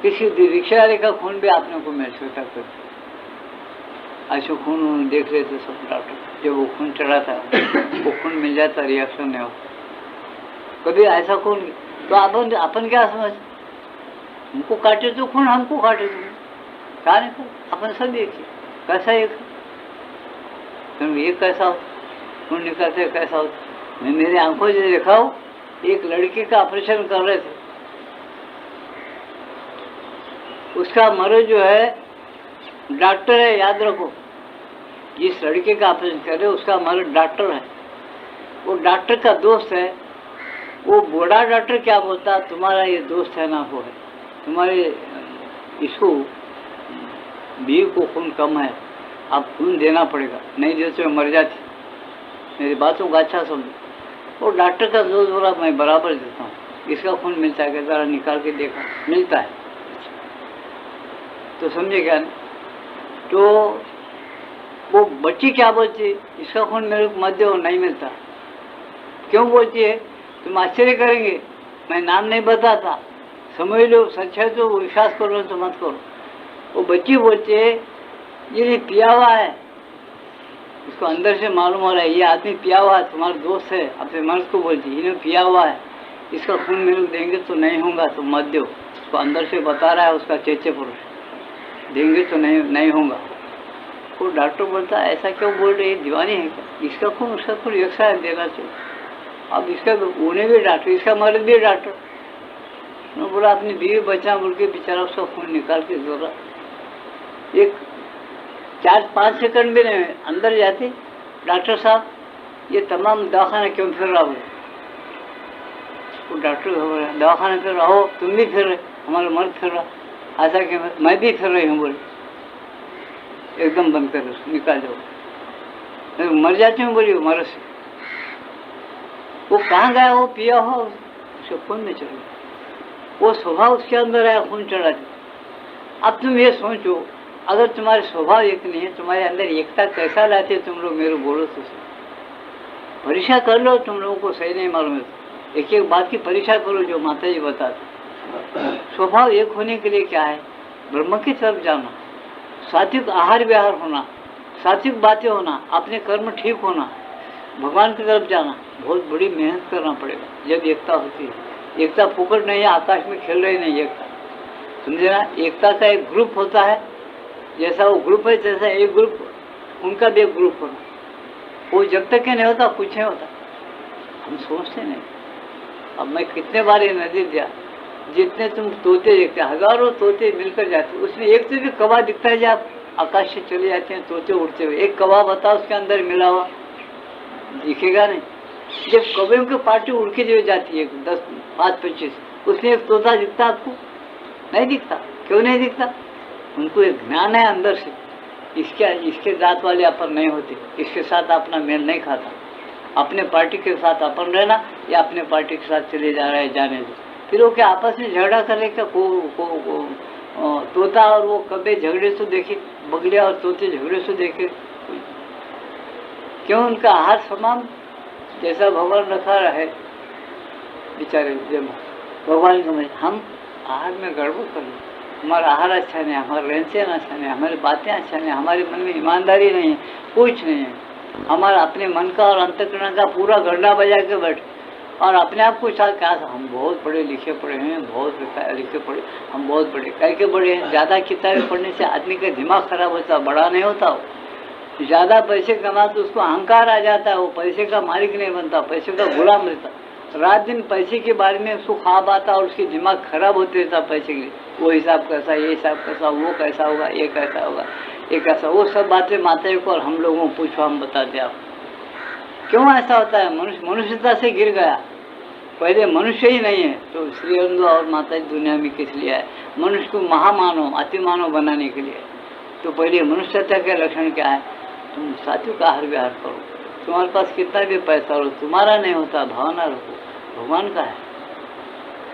किसी रिक्शा वाले का खून भी आपने को मिल सकता कर, ऐसे खून देख लेते सब डॉक्टर, जब वो खून चढ़ाता है वो खून मिल जाता, रिएक्शन नहीं होता कभी ऐसा खून। तो अपन क्या समझ, हमको काटे तो खून, हमको काटे तो क्या नहीं, अपन सब एक ही, कैसा एक, तुम ये कैसा हो खून निकलते कैसा हो। मैं मेरी आंखों से देखा हूँ, एक लड़के का ऑपरेशन कर रहे थे, उसका मर्द जो है डॉक्टर है, याद रखो, जिस लड़के का ऑपरेशन कर रहे उसका मर्द डॉक्टर है। वो डॉक्टर का दोस्त है, वो बड़ा डॉक्टर क्या बोलता, तुम्हारा ये दोस्त है ना, वो है तुम्हारे, इसको बीव को खून कम है, आप खून देना पड़ेगा, नहीं दे तो मर जाती। मेरी बातों का अच्छा समझो। वो डॉक्टर का दोस्त बोला मैं बराबर देता हूँ, इसका खून मिलता है, जरा निकाल के देखा, मिलता है। तो समझे क्या, तो वो बच्ची क्या बोलती है, इसका खून मेरे को मत दो, नहीं मिलता। क्यों बोलती है? तुम आश्चर्य करेंगे, मैं नाम नहीं बताता, समझ लो, सच है तो विश्वास करो, तो मत करो। वो बच्ची बोलती है ये पिया हुआ है, उसको अंदर से मालूम हो रहा है ये आदमी पिया हुआ है, तुम्हारा दोस्त है, अपने मर्द को बोलती है इन्हें पिया हुआ है, इसका खून मेरे को देंगे तो नहीं होगा, तो मत दो। उसको अंदर से बता रहा है उसका चेचे पुरुष, देंगे तो नहीं होगा। वो डॉक्टर बोलता है ऐसा क्यों बोल रही है, दीवानी है क्या, इसका खून उसका खून एक साथ देना चाहिए। अब इसका उन्हें भी डॉक्टर, इसका मर्द भी डॉक्टर, उन्होंने बोला अपनी बीवी बच्चा बोल के बेचारा उसका खून निकाल के दो रहा। एक 4-5 सेकंड भी नहीं अंदर जाते, डॉक्टर साहब ये तमाम दवाखाना क्यों फिर रहा हो? वो डॉक्टर दवाखाना फिर रहो, तुम भी फिर रहे, हमारा मर्द फिर रहा, ऐसा कि मैं भी फिर रही हूँ, बोले एकदम बंद कर उसको, निकाल जाओ, मर जाती हूँ, बोली मर से। वो कहाँ गया, वो पिया हो उसके खून में चल गया, वो स्वभाव उसके अंदर आया, खून चढ़ा दिया। अब तुम ये सोचो, अगर तुम्हारे स्वभाव एक नहीं है, तुम्हारे अंदर एकता कैसा लाते तुम लोग, मेरे बोलो तो परीक्षा कर लो, तुम लोगों को सही नहीं मालूम है एक एक बात की परीक्षा करो, जो माता जी बताते। स्वभाव एक होने के लिए क्या है, ब्रह्म की तरफ जाना, सात्विक आहार विहार होना, सात्विक बातें होना, अपने कर्म ठीक होना, भगवान की तरफ जाना, बहुत बड़ी मेहनत करना पड़ेगा जब एकता होती है। एकता फुकट नहीं है, आकाश में खेल रही नहीं एकता, समझे ना। एकता का एक ग्रुप होता है, जैसा वो ग्रुप है जैसा एक ग्रुप, उनका भी एक ग्रुप होना, वो जब तक के नहीं होता कुछ नहीं होता, हम सोचते नहीं। अब मैं कितने बार ये नजर दिया, जितने तुम तोते देखते, हजारों तोते मिलकर जाते, उसमें एक तो भी कौवा दिखता है जब आकाश से चले जाते हैं तोते उड़ते हुए, एक कौवा बताओ उसके अंदर मिला हुआ, दिखेगा नहीं। जब कौवे की पार्टी उड़ के जो जाती है 10, 5, 25, उसमें एक तोता दिखता आपको? नहीं दिखता। क्यों नहीं दिखता? उनको एक ज्ञान है अंदर से, इसके जात वाले अपन नहीं होते, इसके साथ अपना मेल नहीं खाता, अपने पार्टी के साथ अपन रहना या अपने पार्टी के साथ चले जा रहे हैं, जाने दो। फिर वो क्या आपस में झगड़ा करे क्या? तोता और वो कबे झगड़े से देखे, बगले और तोते झगड़े से देखे, क्यों? उनका आहार समान जैसा भगवान रखा है बेचारे, भगवान को हम आहार में गड़बड़ कर लो, हमारा आहार अच्छा नहीं, हमारा रहन सहन अच्छा नहीं, हमारी बातें अच्छा नहीं, हमारे मन में ईमानदारी नहीं है, कुछ नहीं है, हमारा अपने मन का और अंतःकरण का पूरा गंडा बजा के बैठ, और अपने आप को साथ क्या, हम बहुत पढ़े लिखे पढ़े हैं, बहुत लिखे पढ़े, हम बहुत पढ़े, कह के बड़े हैं। ज़्यादा किताबें पढ़ने से आदमी का दिमाग खराब होता, बड़ा नहीं होता। वो ज़्यादा पैसे कमा तो उसको अहंकार आ जाता है, वो पैसे का मालिक नहीं बनता, पैसे का गुलाम रहता, रात दिन पैसे के बारे में उसको ख्वाब आता और उसके दिमाग खराब होते रहता पैसे के लिए, वो हिसाब कैसा, ये हिसाब कैसा, वो कैसा होगा, ये कैसा होगा, ये कैसा, वो सब बातें माता को और हम लोगों को पूछो, हम बताते आप क्यों ऐसा होता है। मनुष्यता से गिर गया, पहले मनुष्य ही नहीं है तो श्री अरविंद और माता जी दुनिया में किस लिए है? मनुष्य को महामानव अतिमानव बनाने के लिए। तो पहले मनुष्यता के लक्षण क्या है? तुम सात्विक आहार विहार करो, तुम्हारे पास कितना भी पैसा हो, तुम्हारा नहीं होता, भावना रखो, भगवान का है,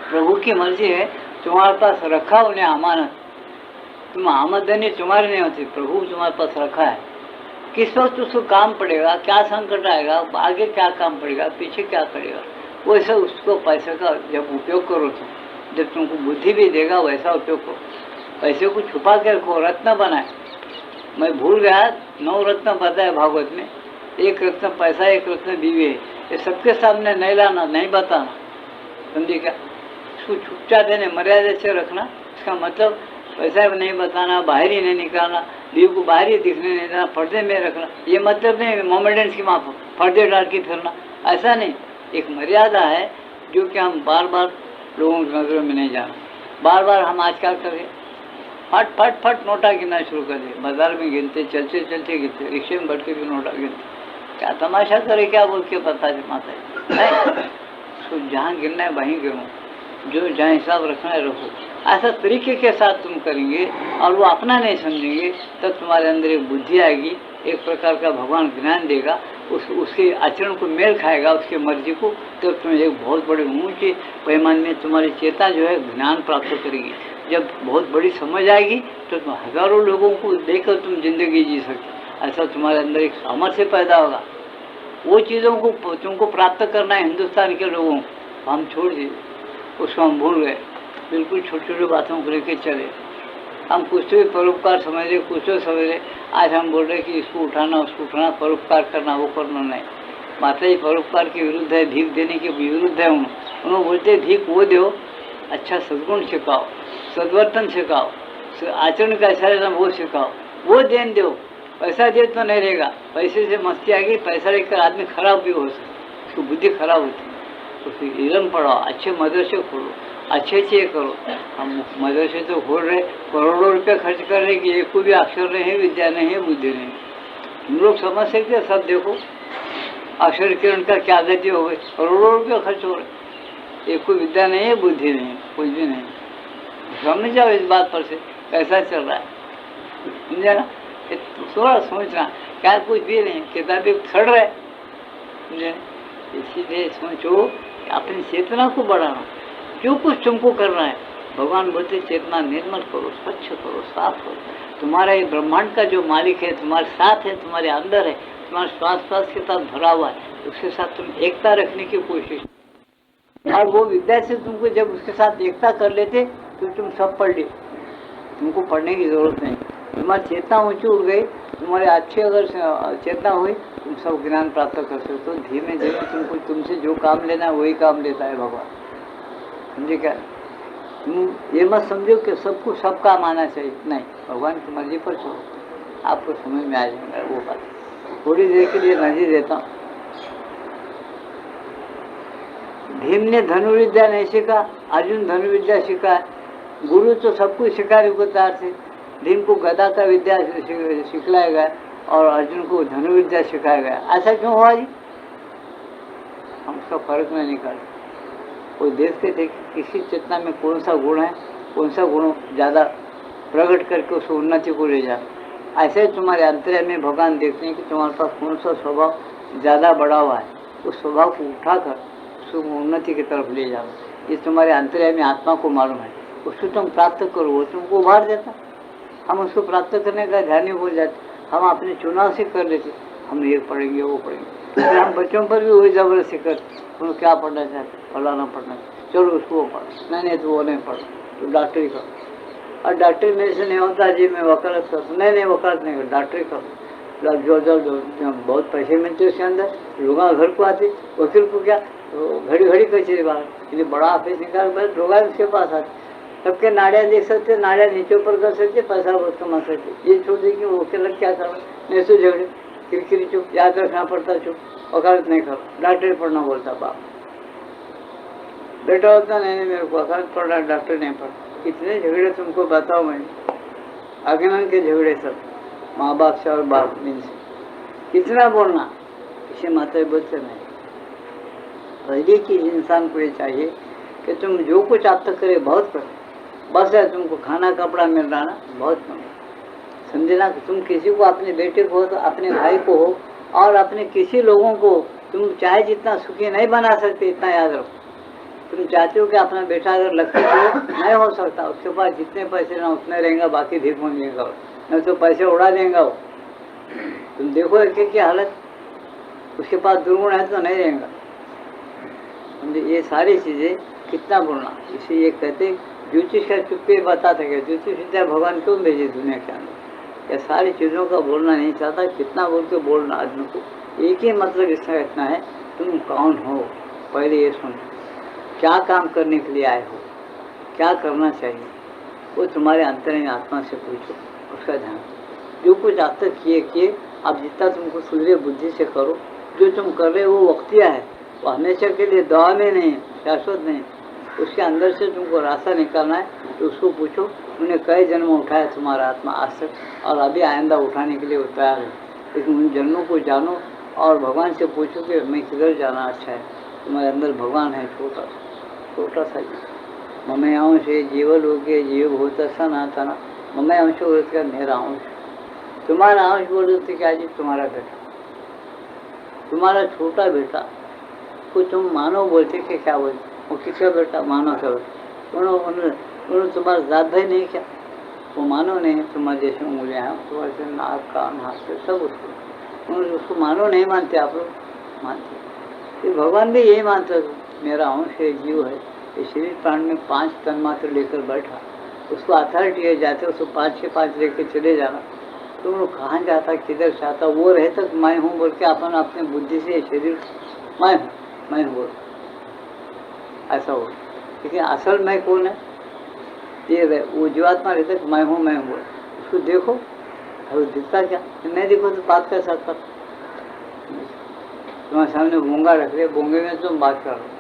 प्रभु की मर्जी है, तुम्हारे पास रखा उन्हें अमानत, तुम आमदनी तुम्हारी नहीं होती, प्रभु तुम्हारे पास रखा है। किस वक्त उसको काम पड़ेगा, क्या संकट आएगा, आगे क्या काम पड़ेगा, पीछे क्या करेगा, वैसा उसको पैसे का जब उपयोग करो, तुम जब तुमको बुद्धि भी देगा वैसा उपयोग करो। पैसे को छुपा के रखो, रत्न बनाए। मैं भूल गया, 9 रत्न बताए भागवत में, 1 रत्न पैसा, 1 रत्न बीवी है, ये सबके सामने नहीं लाना, नहीं बताना, समझे क्या? उसको छुपचा देने, मर्यादा से रखना, इसका मतलब पैसा नहीं बताना, बाहर ही नहीं निकालना, बीवी को बाहर ही दिखने नहीं देना, पर्दे में रखना। ये मतलब नहीं मोमेंट्स की माफ पर्दे डाल के फिरना, ऐसा नहीं। एक मर्यादा है जो कि हम बार बार लोगों की नजरों में नहीं जाना। बार बार हम आजकल करें फट फट फट नोटा गिनना शुरू कर दिए, बाजार में गिनते, चलते चलते गिनते, रिक्शे में बैठ के भी नोटा गिनते, क्या तमाशा करे क्या बोल के पता है माता है। तो जहाँ गिनना है वहीं गिनो, जो जहाँ हिसाब रखना है रखो। ऐसा तरीके के साथ तुम करेंगे और वो अपना नहीं समझेंगे, तब तुम्हारे अंदर एक बुद्धि आएगी, एक प्रकार का भगवान ज्ञान देगा, उसके आचरण को मेल खाएगा, उसके मर्जी को, तो तुम्हें एक बहुत बड़े ऊंचे पैमाने में तुम्हारी चेता जो है ज्ञान प्राप्त करेगी। जब बहुत बड़ी समझ आएगी तो तुम हजारों लोगों को देकर तुम जिंदगी जी सकते। ऐसा तुम्हारे अंदर एक सामर्थ्य पैदा होगा। वो चीज़ों को तुमको प्राप्त करना है हिंदुस्तान के लोगों को, हम छोड़ दिए, उसको हम भूल गए, बिल्कुल छोटी छोटी बातों को लेके चले। हम कुछ तो परोपकार समझ रहे, कुछ तो समझ रहे। आज हम बोल रहे कि इसको उठाना उसको उठाना, परोपकार करना वो करना नहीं। माता जी परोपकार के विरुद्ध है, भीख देने के विरुद्ध है। उन्होंने बोलते भीख वो दो, अच्छा सद्गुण सिखाओ, सद्वर्तन सिखाओ, आचरण कैसा रहना वो सिखाओ, वो देन दो। पैसा दे तो नहीं रहेगा, पैसे से मस्ती आ गई, पैसा लेकर आदमी खराब भी हो सकता, उसकी बुद्धि खराब होती है। तो इल्म पढ़ाओ, अच्छे मदरसे खोलो, अच्छे अच्छे करो। हम मदरसे तो खोल रहे, करोड़ों रुपये खर्च कर रहे कि एक को भी अक्षर नहीं है, विद्या नहीं है, बुद्धि नहीं। हम लोग समझ सकते सब, देखो अक्षर किरण का क्या गति हो गई, करोड़ों रुपये खर्च हो रहे, एक को विद्या नहीं है, बुद्धि नहीं है, कुछ भी नहीं। समझ जाओ इस बात पर से कैसा चल रहा है, समझे ना। थोड़ा सोचना, क्या कुछ भी नहीं, किताबें खड़ रहे, समझे। इसीलिए सोचो अपनी चेतना को बढ़ाना, जो कुछ तुमको करना है। भगवान बोलते चेतना निर्मल करो, स्वच्छ करो, साफ करो। तुम्हारा ये ब्रह्मांड का जो मालिक है तुम्हारे साथ है, तुम्हारे अंदर है, तुम्हारे श्वास के साथ भरा हुआ है, उसके साथ तुम एकता रखने की कोशिश। और वो विद्या से तुमको जब उसके साथ एकता कर लेते तो तुम सब पढ़ ले, तुमको पढ़ने की जरूरत नहीं। तुम्हारी चेतना ऊंची उड़ गई, तुम्हारे अच्छी अगर चेतना हुई, तुम सब ज्ञान प्राप्त कर सकते हो। तो धीमे धीमे तुमको तुमसे जो काम लेना है वही काम लेता है भगवान, समझे क्या। तुम ये मत समझो कि सबको सब काम आना चाहिए, नहीं, भगवान की मर्जी पर छोड़ो, आपको समझ में आ जाएगा वो बात। थोड़ी देर के लिए नजर देता हूँ। भीम ने धनुर्विद्या नहीं सीखा, अर्जुन धनुर्विद्या सीखा है। गुरु तो सब कुछ सिखाने को तैयार थे। भीम को गदा का विद्या सिखलाया गया और अर्जुन को धनुर्विद्या सिखाया गया। ऐसा क्यों हुआ जी? हम उसका फर्क नहीं निकालते। वो देखते थे कि किसी चेतना में कौन सा गुण है, कौन सा गुण ज़्यादा प्रकट करके उस उन्नति को ले जाए। ऐसे तुम्हारे अंतर्यामी में भगवान देखते हैं कि तुम्हारे पास कौन सा स्वभाव ज़्यादा बढ़ा हुआ है, उस स्वभाव को उठाकर उसको उन्नति की तरफ ले जाओ। ये तुम्हारे अंतर्यामी आत्मा को मालूम है, उसको तुम प्राप्त करो, वो तुमको उभार देता। हम उसको प्राप्त करने का ध्यान ही भूल जाते, हम अपने चुनाव से कर लेते, हम ये पढ़ेंगे वो पढ़ेंगे। तो हम बच्चों पर भी वही जबरदस्ती करते, तुम क्या पढ़ना चाहते, फलाना पढ़ना, चलो उसको वो पढ़, नहीं तो वो नहीं पढ़, तो डॉक्टरी करो। और डॉक्टरी मेरे से नहीं होता जी, मैं वकालत करता, नहीं वकालत नहीं कर, डॉक्टरी करो। जो बहुत पैसे मिलते उसके अंदर, लोग घर को आते, वकील को क्या तो घड़ी घड़ी कचेरी बाहर, इसलिए बड़ा ऑफिस निकाल लोग उसके पास आते, सबके नाड़ियाँ देख सकते, नाड़ियाँ नीचे ऊपर कर सकते, पैसा बहुत कमा सकते। ये छोड़ देखिए वो वकील क्या कर नहीं तो झगड़े, किरकिरी चुप, याद रखना पड़ता चुप, वकालत नहीं करो, डॉक्टरी पढ़ना बोलता बाप। बेटा होता नहीं मेरे को वकालत पढ़ना, डॉक्टर नहीं पढ़ा। कितने झगड़े तुमको बताओ मैं, आगमन के झगड़े सब, माँ बाप से और बाप दिन से, कितना बोलना, इसे माता बोलते नहीं। पहली चीज इंसान को ये चाहिए कि तुम जो कुछ आप तक करे बहुत करो, बस है तुमको खाना कपड़ा मिल रहा ना बहुत कम, समझना। तुम किसी को, अपने बेटे को हो तो अपने भाई को हो, और अपने किसी लोगों को तुम चाहे जितना सुखी नहीं बना सकते, इतना याद रखो। तुम चाहते हो कि अपना बेटा अगर लक्ष्मी हो, नहीं हो सकता, उसके पास जितने पैसे ना उतने रहेंगे, बाकी भीख मांगेगा, नहीं तो पैसे उड़ा देगा वो। तुम देखो एक की हालत, उसके पास दुर्गुण है तो नहीं रहेगा। ये सारी चीजें कितना बोलना, इसे ये कहते ज्योतिष का चुप्पे बताते हैं, ज्योतिष विद्या भगवान क्यों भेजे दुनिया के अंदर। ये सारी चीज़ों का बोलना नहीं चाहता, कितना बोल के बोलना आदमी को। एक ही मतलब इसका इतना है, तुम कौन हो, पहले ये सुनो, क्या काम करने के लिए आए हो, क्या करना चाहिए, वो तुम्हारे अंतर्यामी आत्मा से पूछो, उसका ध्यान। जो कुछ आज तक किए, अब जितना तुमको सुधरे बुद्धि से करो। जो तुम कर रहे हो वो वक्तिया है, वो हमेशा के लिए दवा में नहीं, शाश्वत नहीं। उसके अंदर से तुमको रास्ता निकालना है, तो उसको पूछो, उन्हें कई जन्म उठाया तुम्हारा आत्मा आज तक, और अभी आइंदा उठाने के लिए वो तैयार है। लेकिन उन जन्मों को जानो और भगवान से पूछो कि मैं किधर जाना अच्छा है। तुम्हारे अंदर भगवान है, छोटा सा जीव। ममे अंश जीवल हो गए, जीव होता सनातना, ममे अंश बोलते मेरा अंश, तुम्हारा अंश बोलते क्या जी, तुम्हारा बेटा, तुम्हारा छोटा बेटा को तुम मानो बोलते कि क्या बोलते, वो किसका बेटा, मानो का बेटा। उन्होंने तुम्हारा जात भाई नहीं क्या, वो मानो नहीं, तुम्हारे जैसे उंगलियाँ हैं, तुम्हारे जैसे नाक कान हाथ से सब उसको मानो नहीं मानते, आप लोग मानते। तो भगवान भी यही मानता था, मेरा अंश है, जीव है, ये शरीर प्राण में 5 तन मात्र लेकर बैठा, उसको अथॉरिटी है, जाते उसको 5 लेकर चले जाना, तो वो कहाँ जाता, किधर चाहता, वो रहे तक मैं हूँ बोल के अपन अपने बुद्धि से शरीर मैं हूँ बोल, ऐसा हो। लेकिन असल मैं कौन है, ये वो जीवात्मा रहता है, मैं हूँ बोल, उसको देखो, अब दिखता क्या, नहीं देखो तो बात कर सकता। तुम्हारे सामने बोंगा रख रहे, बोंगे में तुम बात कर रहे,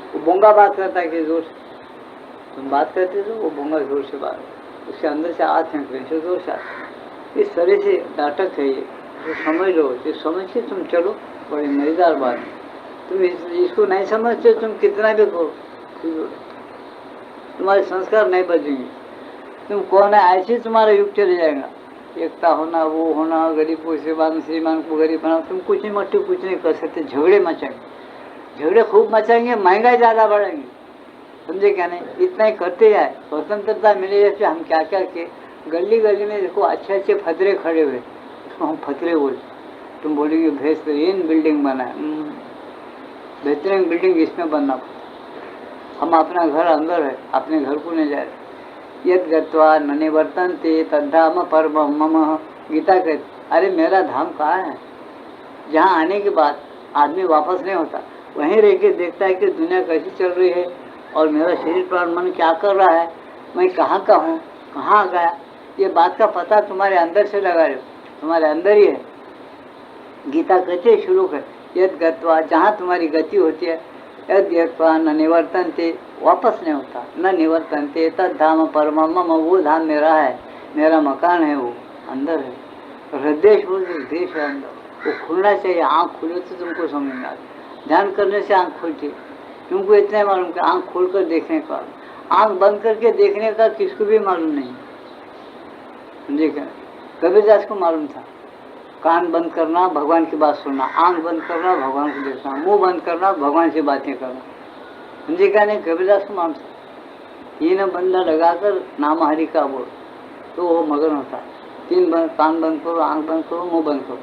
वो बोंगा बात करता है कि जोर से तुम बात करते तो वो बोंगा जोर से बात, उसके अंदर से आते हैं से जोर से आते। इस तरह से नाटक है ये, तो समझ लो, जो समझ के तुम चलो, बड़ी मजेदार बात है। तुम इसको नहीं समझते, तुम कितना भी करो, तुम्हारे संस्कार नहीं बदलेंगे। तुम कौन है ऐसे तुम्हारा युग चले जाएगा, एकता होना, वो होना, गरीब को श्रीमान, श्रीमान को गरीब बना, तुम कुछ नहीं कर सकते। झगड़े मचाएंगे, झगड़े खूब मचाएंगे, महंगाई ज़्यादा बढ़ेंगे, समझे क्या नहीं, इतना ही करते जाए। स्वतंत्रता मिले जैसे हम क्या क्या के गली गली में देखो अच्छे फतरे खड़े हुए, उसको हम फतरे बोलते। तुम बोलेंगे बेहतरीन बिल्डिंग बना है, बेहतरीन बिल्डिंग इसमें बनना, हम अपना घर अंदर है, अपने घर को नहीं जा रहे। यद गत्वा न निवर्तन्ते तद्धाम परमं मम, गीता कहती, अरे मेरा धाम कहाँ है, जहाँ आने के बाद आदमी वापस नहीं होता, वहीं रह के देखता है कि दुनिया कैसी चल रही है और मेरा शरीर प्राण मन क्या कर रहा है, मैं कहाँ का हूँ, कहाँ गया, ये बात का पता तुम्हारे अंदर से लगा रहे हो, तुम्हारे अंदर ही है। गीता कहते है शुरू कर, यद गत्वा, जहाँ तुम्हारी गति होती है, यद गत्वा न निवर्तन्ते, वापस नहीं होता, न निवर्तन्ते तद्धाम परमं मम, वो धाम मेरा है, मेरा मकान है, वो अंदर है। हृदय देश है अंदर, वो खुलना चाहिए। आँख खुले तो तुमको समझ में आता, ध्यान करने से आँख खुलती, तुमको इतना मालूम कि आँख खोल कर देखने का, आँख बंद करके देखने का किसको भी मालूम नहीं, समझे क्या। कबीरदास को मालूम था, कान बंद करना, भगवान की बात सुनना, आंख बंद करना, भगवान को देखना, मुंह बंद करना, भगवान से बातें करना, समझे क्या नहीं। कबीरदास को मालूम था, ये न बंदा लगाकर नाम हरि का बोल तो वो मगन होता। 3 कान बंद करो, आंख बंद करो, मुंह बंद करो,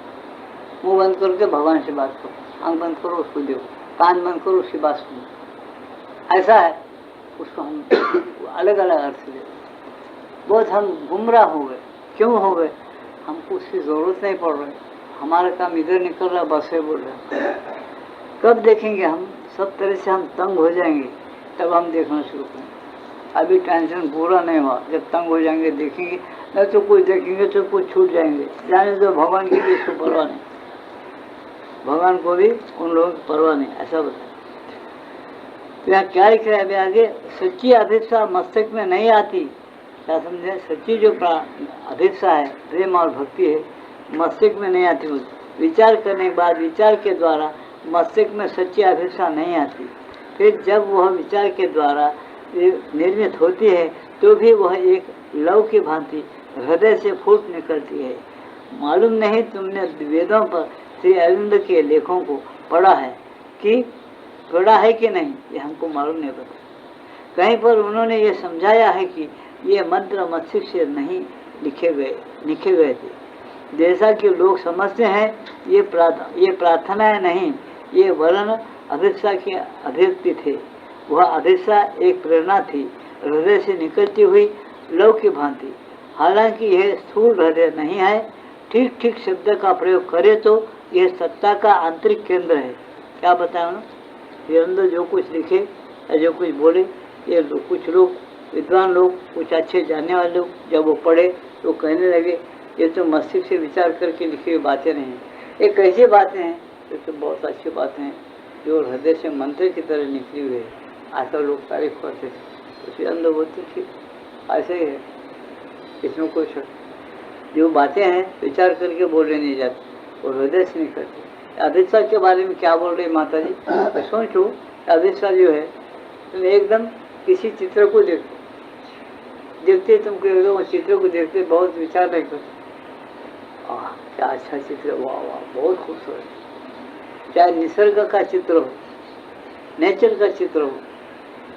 मुंह बंद करके भगवान से बात करो, आंख बंद करो उसको देखो, कान बंद करो उसकी बात सुनो, ऐसा है। उसको हम अलग अलग अर्थ दे, बहुत हम गुमराह हो गए। क्यों हो गए, हमको उसकी ज़रूरत नहीं पड़ रही, हमारा काम इधर निकल रहा, बस है बोल रहे। कब देखेंगे हम, सब तरह से हम तंग हो जाएंगे, तब हम देखना शुरू करेंगे। अभी टेंशन पूरा नहीं हुआ, जब तंग हो जाएंगे देखेंगे, नहीं तो कुछ देखेंगे तो कुछ छूट जाएंगे। जाने तो भगवान की भी इसको परवाह नहीं, भगवान को भी उन लोगों की परवाह नहीं, ऐसा बताया। तो यहाँ क्या लिख रहा है अभी आगे, सच्ची अभिप्सा मस्तक में नहीं आती, क्या समझे, सच्ची जो अभिप्सा है, प्रेम और भक्ति है, मस्तिष्क में नहीं आती। विचार करने के बाद, विचार के द्वारा मस्तिष्क में सच्ची अभिप्सा नहीं आती। फिर जब वह विचार के द्वारा निर्मित होती है तो भी वह एक लव की भांति हृदय से फूट निकलती है। मालूम नहीं तुमने वेदों पर श्री अरविंद के लेखों को पढ़ा है कि नहीं, ये हमको मालूम नहीं पता। कहीं पर उन्होंने ये समझाया है कि ये मंत्र मस्तिष्क से नहीं लिखे गए थे, जैसा कि लोग समझते हैं। ये प्रार्थनाएं नहीं, ये वर्ण अभिप्सा की अभिव्यक्ति थे। वह अभिप्सा एक प्रेरणा थी, हृदय से निकलती हुई लव की भांति। हालांकि यह स्थूल हृदय नहीं है। ठीक ठीक शब्द का प्रयोग करे तो यह सत्ता का आंतरिक केंद्र है। क्या बताया ना, ये अंदर जो कुछ लिखे या जो कुछ बोले, ये कुछ लोग विद्वान लोग, कुछ अच्छे जानने वाले लोग, जब वो पढ़े तो कहने लगे ये तो मस्तिष्क से विचार करके लिखी हुई बातें नहीं हैं। एक ऐसी बातें हैं जो तो बहुत अच्छी बातें हैं, जो हृदय से मंत्र की तरह निकली हुई है। ऐसा लोग तारीफ करते थे, उसके अंदर बोलते ठीक ऐसे ही है, इसमें कोई शक। जो बातें हैं विचार करके बोले नहीं जाते, और हृदय से निकलते। अभिप्सा के बारे में क्या बोल रही माता जी, सोचो अभिप्सा जो है, तुम एकदम किसी चित्र को देखते तुमको एकदम चित्र को देखते बहुत विचार नहीं करते, क्या अच्छा चित्र, वाह वाह बहुत खूबसूरत। चाहे निसर्ग का चित्र हो, नेचर का चित्र हो,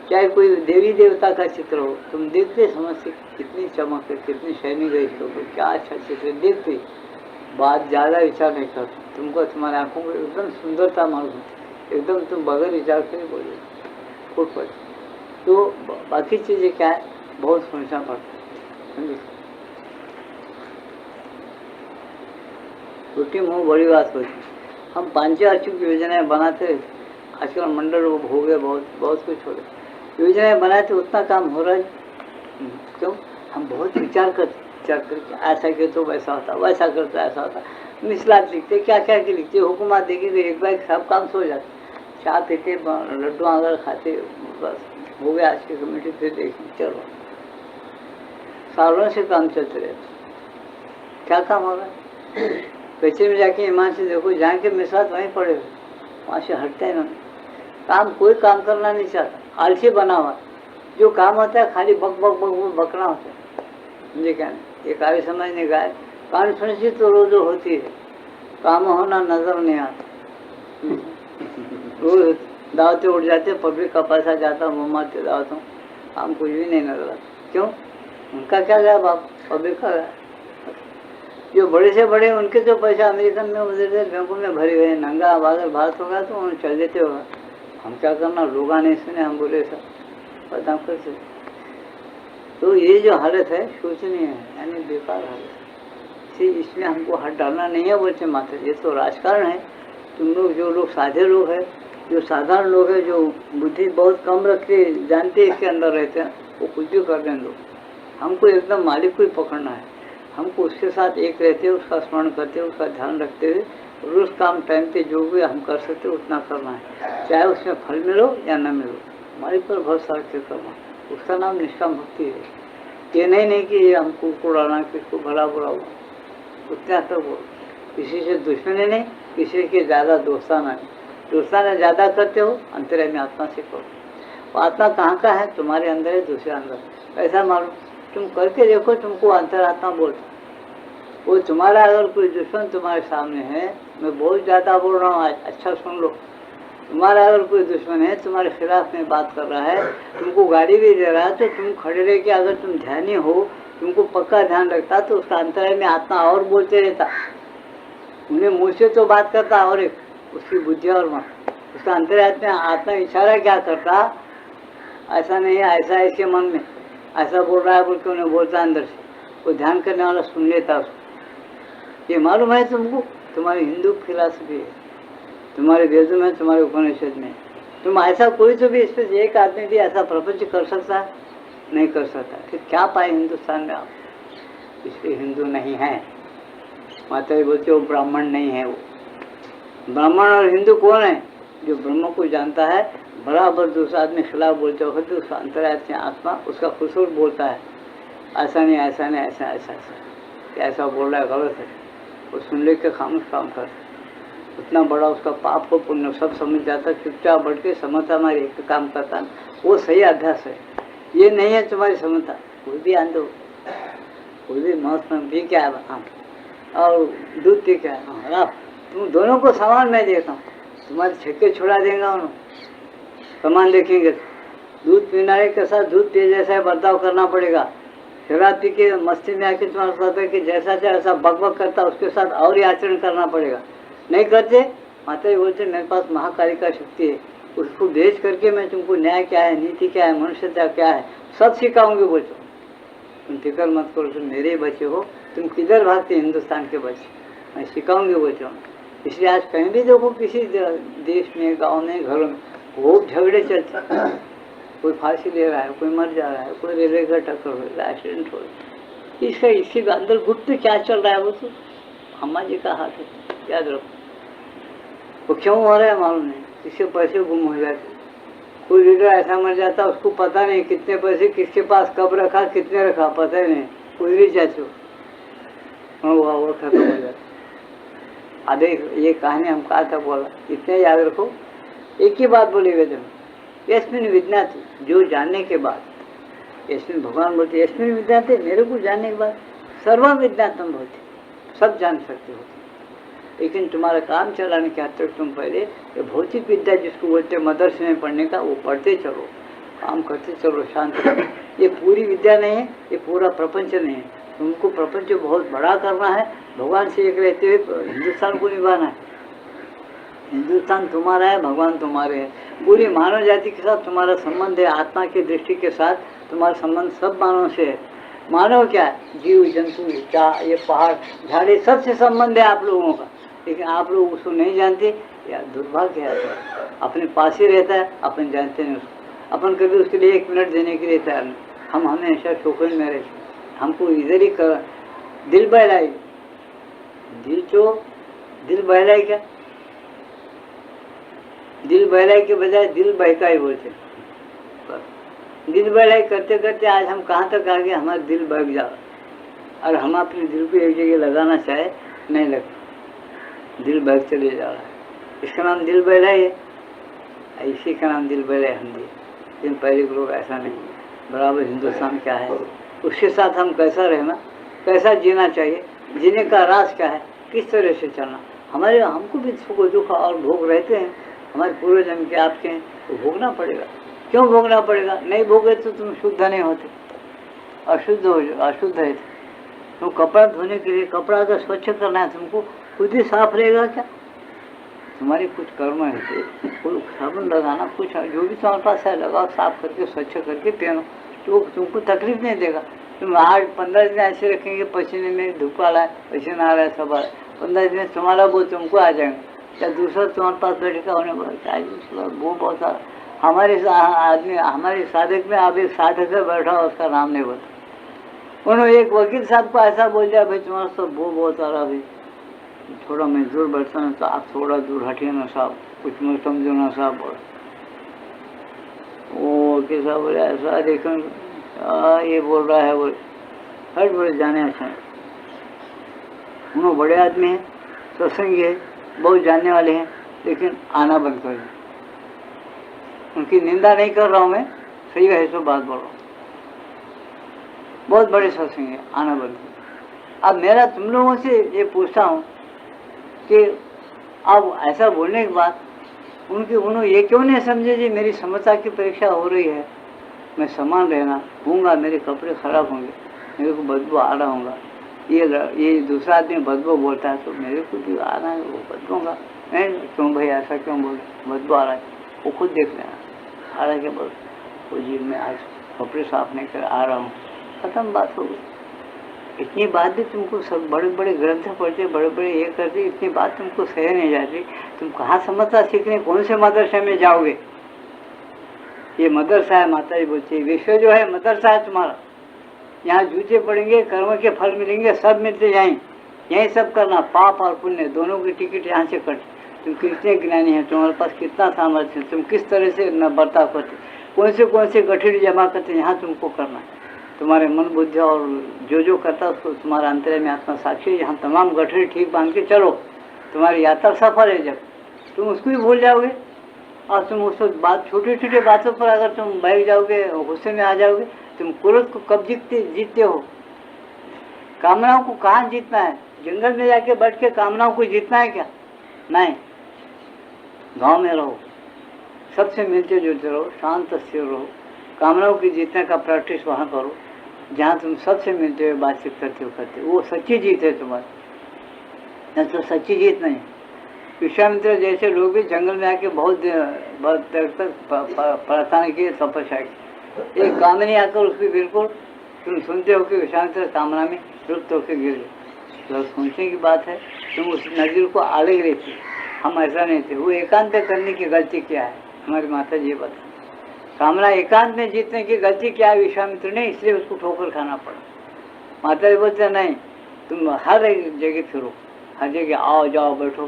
चाहे कोई देवी देवता का चित्र हो, तुम देखते समझते कितनी चमक है, कितनी शाइनिंग है इसके ऊपर, क्या अच्छा चित्र है, देखते बात ज़्यादा विचार नहीं करते, तुमको तुम्हारे आंखों में एकदम सुंदरता मालूम होती, एकदम तुम बगैर विचार के नहीं बोले फुट पड़े। तो बाकी चीज़ें क्या है, बहुत सोचना पड़ता है, समझे। छोटी मुँह बड़ी बात होती। हम 5 की योजनाएं बनाते रहते, आजकल मंडल हो गए, बहुत कुछ हो गया, योजनाएं बनाते उतना काम हो रहा है। क्यों? हम बहुत विचार करके ऐसा किया तो वैसा होता, वैसा करता ऐसा होता, मिसलात लिखते, क्या क्या के लिखते, हुकूमत देखेंगे एक बार सब काम सो जाते, चाय पीते, लड्डू आगर खाते, बस हो गया आज की कमेटी, फिर देखें चलो सालों से काम चलते रहते, क्या काम हो रहा है। कचरे में जाके ईमान से देखो, जहाँ के मिसाल वहीं पड़े हुए, वहाँ से हटते हैं ना। काम कोई काम करना नहीं चाहता, आलसी बना हुआ, जो काम होता है खाली बक बक बक बक बकना होता है। मुझे क्या ये कार्य समझने का है, कॉन्फ्रेंस तो रोज होती है, काम होना नजर नहीं आता। रोज दावतें उठ जाते, पब्लिक का पैसा जाता, मुँह मारते दावतों, काम कुछ भी नहीं नजर आता। क्यों? उनका क्या गया बाप, पब्लिक का गया। जो बड़े से बड़े उनके तो पैसा अमेरिकन में उधर बैंकों में भरे हुए हैं, नंगा अगर भारत होगा तो उन्हें चल देते होगा, हम क्या करना, लोग नहीं सुने, हम बोले सब बदनाम करते। तो ये जो हालत है सोचनीय है, यानी बेकार हालत है, इसमें हमको हाथ डालना नहीं है बोलते मात्र। ये तो राजकारण है, तुम लोग जो लोग साधे लोग हैं, जो साधारण लोग हैं, जो बुद्धि बहुत कम रखते, जानते इसके अंदर रहते हैं, वो कुछ भी कर दें दो। हमको एकदम मालिक को ही पकड़ना है, हमको उसके साथ एक रहते, उसका स्मरण करते, उसका ध्यान रखते हुए रोज काम टाइम पे जो भी हम कर सकते उतना करना है, चाहे उसमें फल मिलो या न मिलो, हमारे पर भरोसा रखे करना, उसका नाम निष्काम भक्ति है। ये नहीं कि हमको उड़ाना, किसको भला बुरा हुआ, उतना तक बोल, किसी से दुश्मनी नहीं, किसी के ज़्यादा दोस्ताना नहीं, दोस्ताना ज़्यादा करते हो अंतर्यामी आत्मा से करो। आत्मा कहाँ का है, तुम्हारे अंदर है, दूसरे अंदर, ऐसा मालूम, तुम करके देखो, तुमको अंतरात्मा बोलता। वो तुम्हारा अगर कोई दुश्मन तुम्हारे सामने है, मैं बहुत ज़्यादा बोल रहा हूँ आज, अच्छा सुन लो, तुम्हारा अगर कोई दुश्मन है तुम्हारे खिलाफ में बात कर रहा है, तुमको गाली भी दे रहा है, तो तुम खड़े रह के अगर तुम ध्यानी हो, तुमको पक्का ध्यान रखता, तो उसका अंतराय में आत्मा और बोलते रहता, उन्हें मुँह से तो बात करता, और एक उसकी बुद्धि और मन, उसका अंतराय में आत्मा इशारा क्या करता, ऐसा नहीं है, ऐसा इसके मन में ऐसा बोल रहा है बोल के उन्हें बोलता अंदर से, वो ध्यान करने वाला सुन लेता उसको। ये मालूम है तुमको, तुम्हारी हिंदू फिलॉसफी है, तुम्हारे वेदों में, तुम्हारे उपनिषद में, तुम ऐसा कोई तो भी इसमें एक आदमी भी ऐसा प्रपंच कर सकता है, नहीं कर सकता, फिर क्या पाए हिंदुस्तान में आप, इसलिए हिंदू नहीं है। माता जी बोलते वो ब्राह्मण नहीं है, वो ब्राह्मण और हिंदू कौन है, जो ब्रह्म को जानता है, बराबर दूसरा आदमी खिलाफ बोलते वक्त उसका अंतरात्मा आत्मा उसका खुशूर बोलता है, ऐसा नहीं ऐसा नहीं ऐसा ऐसा ऐसा ऐसा बोल रहा है, गलत है, वो सुन ले के खामोश काम कर, उतना बड़ा उसका पाप को पुण्य सब समझ जाता, चुपचाप बढ़ के समझता हमारी एक काम करता, वो सही अभ्यास है। ये नहीं है तुम्हारी समझता, कोई भी आंदो, कोई भी मौत में भी क्या है हाँ, और दूध पी क्या है हाँ, तुम दोनों को समान मैं देखता हूँ, तुम्हारे छक्के छुड़ा देगा उन्होंने, समान देखेंगे, दूध पीने के साथ दूध पिए जैसा बर्ताव करना पड़ेगा, शराब पी के मस्ती में आके तुम्हारा साथ है कि जैसा चाहे ऐसा बकबक करता, उसके साथ और ही आचरण करना पड़ेगा, नहीं करते माता जी बोलते मेरे पास महाकाली का शक्ति है, उसको भेज करके मैं तुमको न्याय क्या है, नीति क्या है, मनुष्यता क्या है, सब सिखाऊंगी। बोलते तुम फिक्र मत करो, तुम मेरे बच्चे हो, तुम किधर भागते हिंदुस्तान के बच्चे, मैं सिखाऊंगी बोलते हूँ। इसलिए आज कहीं भी देखो, किसी देश में, गाँव में, घरों में बहुत झगड़े चलते, कोई फांसी ले रहा है, कोई मर जा रहा है, कोई रेलवे का टक्कर हो रहा है, एक्सीडेंट हो रहा है, इसका इसी अंदर गुप्त क्या चल रहा है, वो तो अम्मा जी का हाथ है, याद रखो। वो क्यों हो रहा है मालूम नहीं, इसके पैसे गुम हो जाते, कोई लीडर ऐसा मर जाता उसको पता नहीं कितने पैसे किसके पास कब रखा, कितने रखा, पता ही नहीं, कुछ भी चाचो वो खत्म हो जाता। आधे ये कहानी हम कहा था बोला, इतने याद रखो, एक ही बात बोली वेद में, यस्मिन विज्ञाति, जो जानने के बाद, यस्मिन भगवान बोलते यस्मिन विज्ञाति, मेरे को जानने के बाद सर्व विज्ञातम होते, सब जान सकते हो, लेकिन तुम्हारा काम चलाने के हद तक तुम पहले ये भौतिक विद्या जिसको बोलते मदरसे में पढ़ने का, वो पढ़ते चलो, काम करते चलो, शांत रहो। ये पूरी विद्या नहीं है, ये पूरा प्रपंच नहीं है। तुमको प्रपंच बहुत बड़ा करना है, भगवान से एक रहते हुए हिंदुस्तान को निभाना है। हिंदुस्तान तुम्हारा है, भगवान तुम्हारे हैं। पूरी मानव जाति के साथ तुम्हारा संबंध है, आत्मा की दृष्टि के साथ तुम्हारा संबंध सब मानव से है। मानव क्या है? जीव जंतु, क्या ये पहाड़ झाड़ी सबसे संबंध है आप लोगों का, लेकिन आप लोग उसको नहीं जानते। या दुर्भाग्य है, अपने पास ही रहता है, अपन जानते नहीं उसको। अपन कभी उसके लिए 1 मिनट देने के लिए तैयार नहीं। हम हमेशा शोखन में रहते, हमको इधर ही कर दिल बहलाई, दिल बहलाई क्या, दिल बहलाई के बजाय दिल बहकाई बोलते। दिल बहलाई करते करते आज हम कहाँ तक आ गए, हमारा दिल बहक जा, और हम अपने दिल को एक जगह लगाना चाहे नहीं लगता, दिल बहक चले जा रहा है। इसका नाम दिल बहलाई है, इसी का नाम दिल बहलाई हम दिए। लेकिन पहले के लोग ऐसा नहीं, बराबर हिंदुस्तान क्या है, उसके साथ हम कैसा रहना, कैसा जीना चाहिए, जीने का राज क्या है, किस तरह से चलना। हमारे हमको भी सुख दुख और भोग रहते हैं, हमारे पूर्व जन्म के आपके हैं, तो भोगना पड़ेगा। क्यों भोगना पड़ेगा? नहीं भोगे तो तुम शुद्ध नहीं होते, अशुद्ध हो, अशुद्ध है। तो कपड़ा धोने के लिए कपड़ा अगर स्वच्छ करना है तुमको, खुद ही साफ रहेगा क्या? तुम्हारे कुछ कर्म है, कोई साबुन लगाना, कुछ जो भी तुम्हारे पास है लगाओ, साफ करके स्वच्छ करके पहनो, तो तुमको तकलीफ नहीं देगा। तुम आज 15 दिन ऐसे रखेंगे, पसीने में धूप आ रहा है, पसीना आ रहा है, सब आ रहा है, 15 दिन तुम्हारा वो तुमको आ जाएगा। या दूसरा तुम्हारे पास बैठेगा, होने वो बहुत सारा हमारे आदमी, हमारे साधक में अब एक साधक से बैठा, उसका नाम नहीं बोलता। उन्होंने एक वकील साहब को ऐसा बोल दिया, भाई तुम्हारा सब वो बहुत आ रहा, भाई थोड़ा मैं दूर बैठता हूँ, तो आप थोड़ा दूर हटिए ना साहब, कुछ मैं समझो ना साहब। बोल वो वकील साहब बोले ऐसा देखो ये बोल रहा है, बोले हट, बोले जाने अच्छा है। उन्होंने बड़े आदमी हैं, सत्संगी है, बहुत जानने वाले हैं, लेकिन आना बंद कर दिया। उनकी निंदा नहीं कर रहा हूँ मैं, सही है तो बात बोल रहा हूँ, बहुत बड़े सत्संगी है, आना बंद कर। अब मेरा तुम लोगों से ये पूछता हूँ कि अब ऐसा बोलने के बाद उन्होंने ये क्यों नहीं समझे जी मेरी समता की परीक्षा हो रही है, मैं समान रहना हूँगा, मेरे कपड़े खराब होंगे, मेरे को बदबू आ रहा होगा, ये दूसरा आदमी बदबू बोलता है तो मेरे को भी आ रहा है, वो बदबूंगा। नहीं क्यों भाई ऐसा क्यों बोल, बदबू आ रहा है, वो खुद देख लेना, आ रहा है क्या बोल, वो जी मैं आज कपड़े साफ नहीं कर आ रहा हूँ, खत्म बात हो गई। इतनी बात भी तुमको सब बड़े बड़े ग्रंथ पढ़ते, बड़े बड़े ये करते, इतनी बात तुमको सह नहीं जाती। तुम कहाँ समझता सीखने, कौन से मदरसे में जाओगे? ये मदरसा है, माता जी बोलती है, विश्व जो है मदरसा है तुम्हारा। यहाँ जूते पड़ेंगे, कर्म के फल मिलेंगे, सब मिलते जाएंगे, यही सब करना, पाप और पुण्य दोनों की टिकट यहाँ से कट। तुम कितने ज्ञानी हैं, तुम्हारे पास कितना सामर्थ्य है, तुम किस तरह से न बर्ताव करते, कौन से गठरी जमा करते, यहाँ तुमको करना है। तुम्हारे मन बुद्धि और जो करता उसको तुम्हारा अंतर्यामी में आत्मा साक्षी, यहाँ तमाम गठरी ठीक बांध के चलो, तुम्हारी यात्रा सफल है। जब तुम उसको भी भूल जाओगे और तुम उसको बात छोटी छोटी बातों पर अगर तुम बैठ जाओगे, गुस्से में आ जाओगे, तुम क्रोध को कब जीतते हो? कामनाओं को कहाँ जीतना है? जंगल में जाके बैठ के कामनाओं को जीतना है क्या? नहीं, गांव में रहो, सबसे मिलते जुलते रहो, शांत स्थिर रहो, कामनाओं की जीतने का प्रैक्टिस वहाँ करो जहाँ तुम सबसे मिलते हुए बातचीत करते हो, वो सच्ची जीत है तुम्हारी, नहीं तो सच्ची जीत नहीं। विश्वामित्र जैसे लोग भी जंगल में आके बहुत देर तक प्रार्थना की, तपस्या की, एक कामनी आकर उसकी बिल्कुल तुम सुनते हो कि विश्वामित्र कामना में लुप्त होकर गिर गए, तो सोचने की बात है। तुम उस नज़ीर को आले गए थे, हम ऐसा नहीं थे। वो एकांत करने की गलती क्या है, हमारी माता जी बता, कामना एकांत में जीतने की गलती क्या है विश्वामित्र ने, इसलिए उसको ठोकर खाना पड़ा। माता जी बोलते नहीं, तुम हर एक जगह फिरो, हर जगह आओ जाओ बैठो,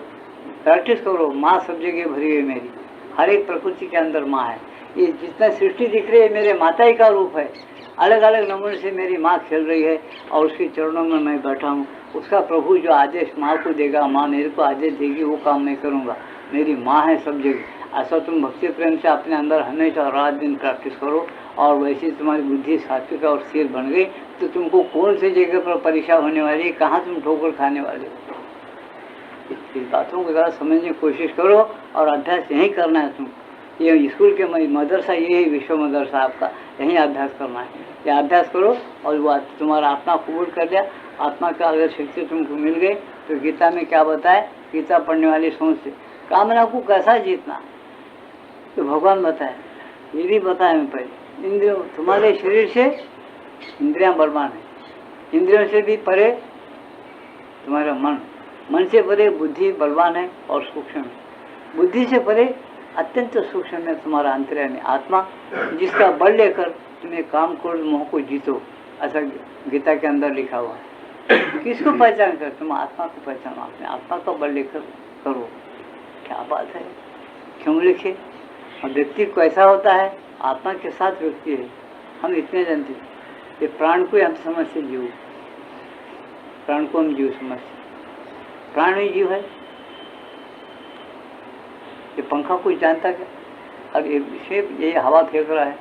प्रैक्टिस करो। माँ सब जगह भरी हुई मेरी, हर एक प्रकृति के अंदर माँ है। ये जितना सृष्टि दिख रही है मेरे माता ही का रूप है, अलग अलग नमूने से मेरी माँ खेल रही है और उसके चरणों में मैं बैठा हूँ। उसका प्रभु जो आदेश माँ को देगा, माँ मेरे को आदेश देगी, वो काम मैं करूँगा। मेरी माँ है सब जगह। ऐसा तुम भक्ति प्रेम से अपने अंदर हमेशा रात दिन प्रैक्टिस करो, और वैसे तुम्हारी बुद्धि सात्विक और स्थिर बन गई तो तुमको कौन सी जगह पर परीक्षा होने वाली है, कहाँ तुम ठोकर खाने वाले हो। इस बातों को ज़रा समझने की कोशिश करो और अभ्यास यही करना है तुम। ये स्कूल के मदरसा, यही विश्व मदरसा आपका, यहीं अभ्यास करना है। ये अभ्यास करो और वो तुम्हारा आत्मा कबूल कर लिया, आत्मा का अगर शक्ति तुमको मिल गई तो गीता में क्या बताए, गीता पढ़ने वाली सोच से कामना को कैसा जीतना तो भगवान बताए, ये भी बताया मैं पहले। इंद्रियों, तुम्हारे शरीर से इंद्रियां बलवान है, इंद्रियों से भी परे तुम्हारा मन, मन से परे बुद्धि बलवान है और सूक्ष्म है, बुद्धि से परे अत्यंत सूक्ष्म है तुम्हारा अंतर्यामी आत्मा, जिसका बल लेकर तुम्हें काम क्रोध मोह को जीतो, ऐसा गीता के अंदर लिखा हुआ है। किसको पहचान कर, तुम आत्मा को पहचानो, अपने आत्मा का बल लेकर करो। क्या बात है, क्यों लिखे? और व्यक्ति कैसा होता है, आत्मा के साथ व्यक्ति है, हम इतने जानते हैं। ये प्राण को हम समझते जीव, प्राण को हम जीव समझते, प्राण ही जीव है। ये पंखा कोई जानता क्या? और ये हवा फेंक रहा है,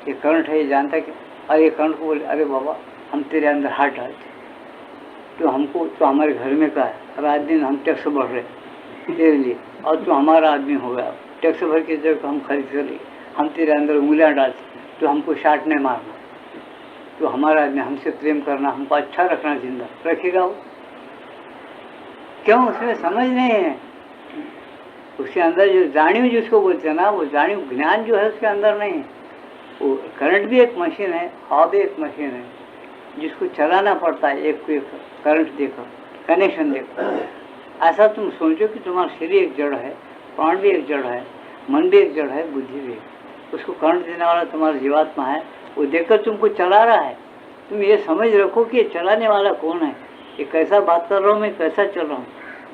ये करंट है, ये जानता क्या? और ये करंट को बोले अरे बाबा हम तेरे अंदर हाथ डालते, तो हमको तो हमारे घर में का है, रात दिन हम टैक्स भर रहे तेरे लिए, और तो हमारा आदमी हो गया, टैक्स भर के जगह हम खरीद कर लिए, हम तेरे अंदर उंगलियां डालते, तो हमको शाट नहीं मारना, तो हमारा आदमी हमसे प्रेम करना, हमको अच्छा रखना, जिंदा रखेगा वो। क्यों? उसमें समझ नहीं है, उसके अंदर जो जानियो जिसको बोलते हैं ना, वो जानियो ज्ञान जो है उसके अंदर नहीं है। वो करंट भी एक मशीन है, हवा भी एक मशीन है, जिसको चलाना पड़ता है एक को एक करंट देकर, कनेक्शन देकर। ऐसा तुम सोचो कि तुम्हारा शरीर एक जड़ है, प्राण भी एक जड़ है, मन भी एक जड़ है, बुद्धि भी, उसको करंट देने वाला तुम्हारा जीवात्मा है, वो देखकर तुमको चला रहा है। तुम ये समझ रखो कि ये चलाने वाला कौन है, ये कैसा बात कर रहा हूँ मैं, कैसा चल रहा हूँ,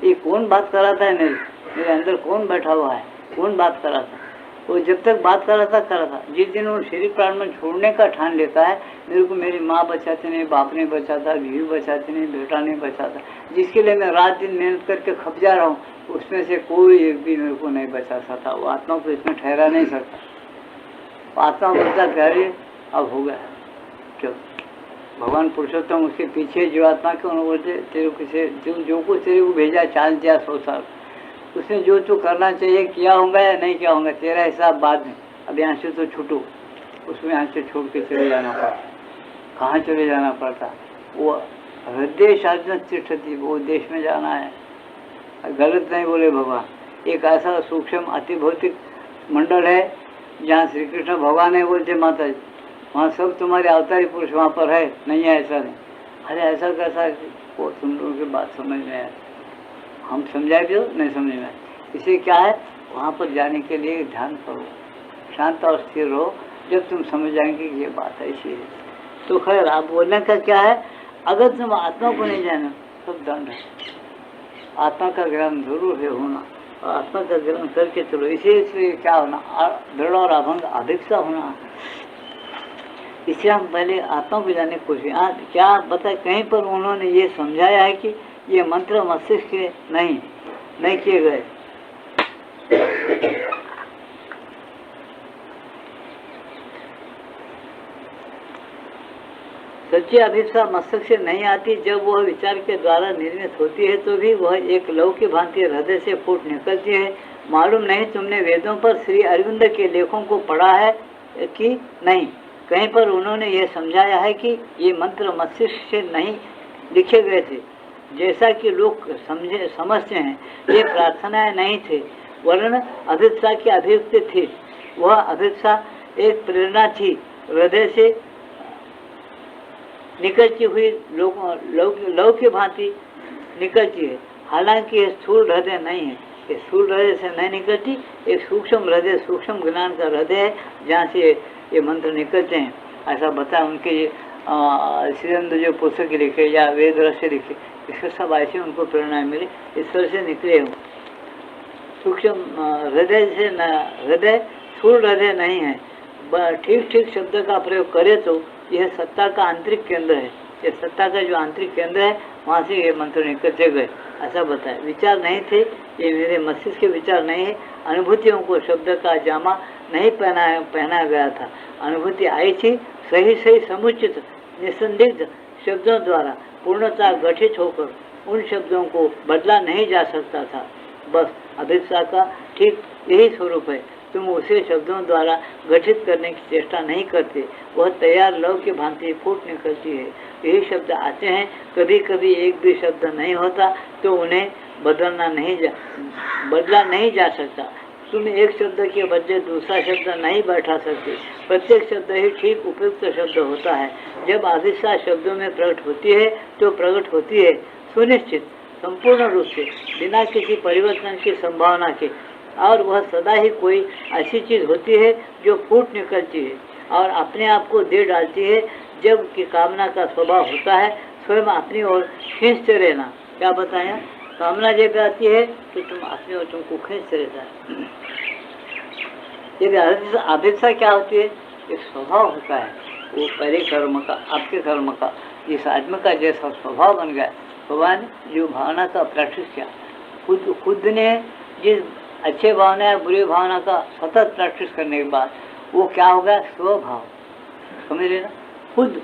ये कौन बात कराता है, मेरे अंदर कौन बैठा हुआ है, कौन बात कराता है। वो जब तक बात कर रहा था, जिस दिन वो शरीर प्राण में छोड़ने का ठान लेता है, मेरे को मेरी माँ बचाते नहीं, बाप नहीं बचाता, बीवी बचाते नहीं, बेटा नहीं बचाता, जिसके लिए मैं रात दिन मेहनत करके खप जा रहा हूँ, उसमें से कोई एक भी मेरे को नहीं बचा सकता। वो आत्मा को इसमें ठहरा नहीं सकता। आत्मा बोलता प्यारे अब हो गया, क्यों? भगवान पुरुषोत्तम उसके पीछे जो आत्मा क्यों बोलते, तेरे को जो कुछ तेरे को भेजा, चाल दिया 100 साल, उसने जो तू करना चाहिए किया होगा या नहीं किया होगा, तेरा हिसाब बाद में। अब यहाँ से तो छूटो, उसमें यहाँ से छोड़ के चले जाना पड़ता। कहाँ चले जाना पड़ता? वो हृदय साधना तिष्ठति, वो देश में जाना है। गलत नहीं बोले भगवान। एक ऐसा सूक्ष्म अति भौतिक मंडल है जहाँ श्री कृष्ण भगवान है बोलते माता जी, वहाँ सब तुम्हारे अवतारी पुरुष वहाँ पर है, नहीं है ऐसा नहीं। अरे ऐसा कैसा, वो तुम लोगों की बात समझ में आए, हम समझाए भी हो नहीं समझ में आए। इसे क्या है, वहाँ पर जाने के लिए ध्यान करो, शांत और स्थिर रहो, जब तुम समझ जाएंगे कि ये बात ऐसी है। तो खैर आप बोलने का क्या है, अगर तुम आत्मा को नहीं जाना सब दंड है। आत्मा का ज्ञान जरूर है होना, और आत्मा का ज्ञान करके चलो। इसे क्या होना, दृढ़ और अभंग अभिक्षा होना। इसे हम पहले आत्मा को जानने की कोशिश। क्या बता, कहीं पर उन्होंने ये समझाया है कि ये मंत्र मस्तिष्क के नहीं किए गए। सच्ची अभिप्सा मस्तिष्क से नहीं आती, जब वह विचार के द्वारा निर्मित होती है तो भी वह एक लौ की भांति हृदय से फूट निकलती है। मालूम नहीं तुमने वेदों पर श्री अरविंद के लेखों को पढ़ा है कि नहीं, कहीं पर उन्होंने यह समझाया है कि ये मंत्र मस्तिष्क से नहीं लिखे गए थे, जैसा कि लोग समझते हैं। ये प्रार्थनाएं नहीं थे, वरन अभिप्सा की अभिव्यक्ति थी। वह अभिप्सा एक प्रेरणा थी, हृदय से निकलती हुई लौ की भांति निकलती है। हालांकि ये स्थूल हृदय नहीं है, ये स्थूल हृदय से नहीं निकलती, एक सूक्ष्म हृदय, सूक्ष्म ज्ञान का हृदय है, जहाँ से ये मंत्र निकलते हैं। ऐसा बताया उनके श्रीअंद जो पुस्तक लिखे या वेद रहस्य लिखे, इसके सब ऐसे उनको प्रेरणा मिली, इस तरह से निकले हो। सूक्ष्म हृदय से हृदय स्थूल हृदय नहीं है। ठीक ठीक शब्द का प्रयोग करे तो यह सत्ता का आंतरिक केंद्र है। ये सत्ता का जो आंतरिक केंद्र है, वहाँ से ये मंत्र निकलते गए, ऐसा बताया। विचार नहीं थे, ये मेरे मस्तिष्क के विचार नहीं है। अनुभूतियों को शब्द का जामा नहीं पहना गया था। अनुभूति आई थी सही समुचित निसंदिग्ध शब्दों द्वारा पूर्णता गठित होकर उन शब्दों को बदला नहीं जा सकता था। बस अभिप्सा का ठीक यही स्वरूप है। तुम उसे शब्दों द्वारा गठित करने की चेष्टा नहीं करते, वह तैयार लव की भांति फूट निकलती है। यही शब्द आते हैं, कभी कभी एक भी शब्द नहीं होता तो उन्हें बदला नहीं जा सकता। तुम एक शब्द के बदले दूसरा शब्द नहीं बैठा सकते, प्रत्येक शब्द ही ठीक उपयुक्त शब्द होता है। जब अभिष्ठा शब्दों में प्रकट होती है तो प्रकट होती है सुनिश्चित, संपूर्ण रूप से, बिना किसी परिवर्तन की संभावना के, और वह सदा ही कोई ऐसी चीज होती है जो फूट निकलती है और अपने आप को दे डालती है। जब कि कामना का स्वभाव होता है स्वयं अपनी ओर खींचते रहना। क्या बताया? कामना जब आती है तो तुम अपनी ओर तुमको खींचते रहता है। यदि अभिप्सा क्या होती है? एक स्वभाव होता है, वो पहले कर्म का, आपके कर्म का, जिस आदमी का जैसा स्वभाव बन गया, भगवान जो भावना का प्रैक्टिस किया, खुद ने जिस अच्छे भावना या बुरी भावना का सतत प्रैक्टिस करने के बाद वो क्या होगा? स्वभाव। समझ लेना, खुद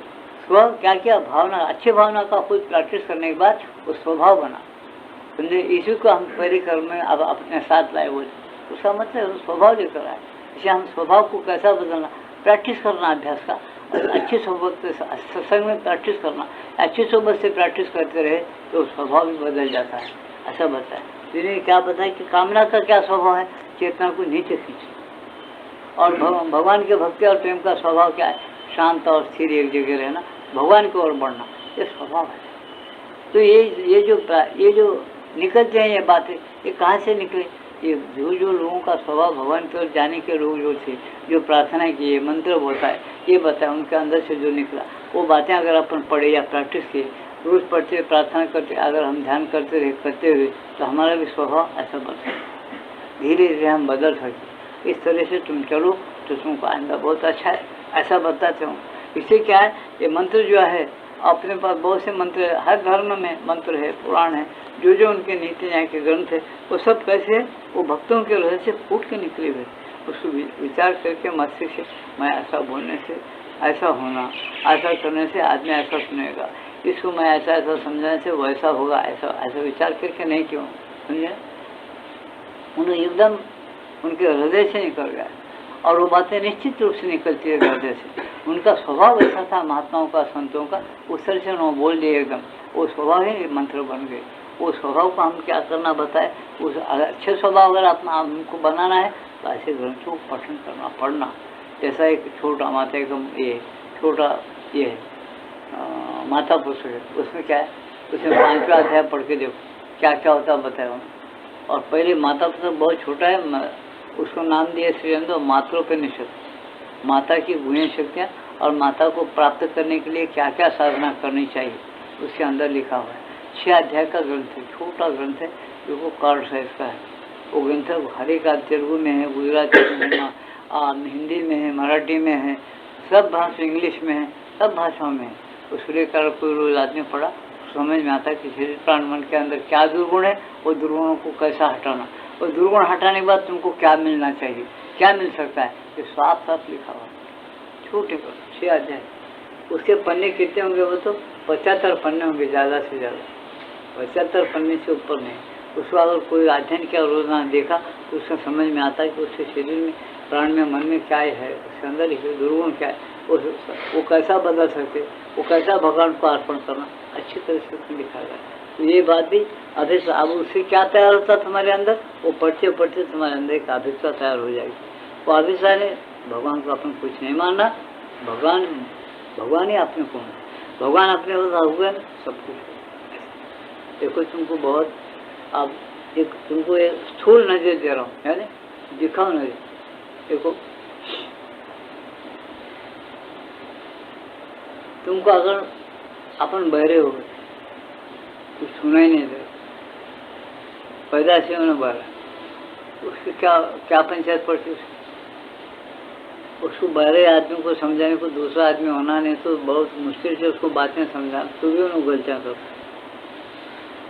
स्व क्या क्या भावना, अच्छे भावना का खुद प्रैक्टिस करने के बाद वो स्वभाव बना। समझे? इसी को हम पहले कर्म में अब अपने साथ लाए, बोले उसका मतलब स्वभाव लेकर आए। इसे हम स्वभाव को कैसा बदलना? प्रैक्टिस करना अभ्यास का, और अच्छी सोबत से सत्संग में प्रैक्टिस करना, अच्छी सोबत से प्रैक्टिस करते रहे तो स्वभाव भी बदल जाता है। ऐसा बताया जिन्हें क्या बताया कि कामना का क्या स्वभाव है? चेतना को नीचे खींचना। और भगवान के भक्ति और प्रेम का स्वभाव क्या है? शांत और स्थिर एक जगह रहना, भगवान की ओर बढ़ना, ये स्वभाव है। तो ये जो निकलते हैं ये बातें, ये कहाँ से निकले? ये जो लोगों का स्वभाव भगवान की ओर जाने के लोग जो थे, जो प्रार्थना किए, मंत्र बोलता है, ये बताया उनके अंदर से जो निकला, वो बातें अगर अपन पढ़े या प्रैक्टिस किए, रोज पढ़ते, प्रार्थना करते, अगर हम ध्यान करते हुए तो हमारा भी स्वभाव ऐसा बनता है। धीरे धीरे हम बदल सकते। इस तरह से तुम चलो तो तुमको आइंदा बहुत अच्छा है, ऐसा बताते हूँ। इससे क्या है, ये मंत्र जो है अपने पास बहुत से मंत्र, हर धर्म में मंत्र है, पुराण है, जो उनके नीति न्याय के ग्रंथ है, वो सब कैसे है? वो भक्तों के हृदय से फूट के निकले हुए। उसको विचार करके मस्तिष्क से, मैं ऐसा बोलने से ऐसा होना, ऐसा करने से आदमी ऐसा सुनेगा, इसको मैं ऐसा समझाने से वैसा होगा, ऐसा विचार करके नहीं क्यों, समझे? उन्हें एकदम उनके हृदय से निकल गया और वो बातें निश्चित रूप से निकलती है हृदय से। उनका स्वभाव ऐसा था महात्माओं का, संतों का, उस तरह से उन्होंने बोल दिए एकदम, वो स्वभाव ही मंत्र बन गए। वो स्वभाव को हम क्या करना बताए? उस अच्छे स्वभाव अगर हमको बनाना है तो ऐसे ग्रंथों को पठन करना, पढ़ना। जैसा एक छोटा माता एकदम ये माता पुस्तक है, उसमें क्या है? उसमें 5वां अध्याय पढ़ के देखो क्या क्या होता है बताया उन्होंने। और पहले माता पुस्तक बहुत छोटा है, उसको नाम दिया श्रीअंदो मातृोपनिषद, माता की गुण शक्तियाँ और माता को प्राप्त करने के लिए क्या क्या साधना करनी चाहिए, उसके अंदर लिखा हुआ है। 6 अध्याय का ग्रंथ है, छोटा ग्रंथ है, जो कार्ड साइज का है। वो ग्रंथ हर एक तेलुगु में है, गुजराती में है, हिंदी में है, मराठी में है, सब भाषा, इंग्लिश में है, सब भाषाओं में है। उसको लेकर कोई रोज आदमी पढ़ा, समझ में आता है कि शरीर प्राण मन के अंदर क्या दुर्गुण है, वो दुर्गुणों को कैसा हटाना, और दुर्गुण हटाने के बाद तुमको क्या मिलना चाहिए, क्या मिल सकता है, ये साफ साफ लिखा हुआ। छोटे 6 अध्याय, उसके पन्ने कितने होंगे? वो तो 75 पन्ने होंगे, ज़्यादा से ज़्यादा 75 पन्ने से ऊपर नहीं। उसको अगर कोई अध्ययन किया, रोजाना देखा, तो उसका समझ में आता है कि उसके शरीर में, प्राण में, मन में क्या है, उसके अंदर दुर्गुण क्या है, वो कैसा बदल सकते, वो कैसा भगवान को अर्पण करना, अच्छी तरह से उसमें लिखा गया। तो ये बात भी अभिष्ट, अब उससे क्या तैयार होता तुम्हारे अंदर? वो पढ़ते पढ़ते तुम्हारे अंदर एक अभिष्टा तैयार हो जाएगी। वो अभिष्टा ने भगवान को अपन कुछ नहीं मानना, भगवान ही अपने को, भगवान अपने हुए सब कुछ। देखो तुमको बहुत, अब एक तुमको एक स्थूल नजर दे रहा हूँ, है ना, दिखाओ नजर। देखो तुमको अगर अपन बहरे हो गए, कुछ सुना ही नहीं दे, पैदा से उन्हें बहरा, उसकी क्या पंचायत पड़ती है? उसको बहरे आदमी को समझाने को दूसरा आदमी होना नहीं तो बहुत मुश्किल से उसको बातें समझा, तो भी उन्हें गलतियाँ कर,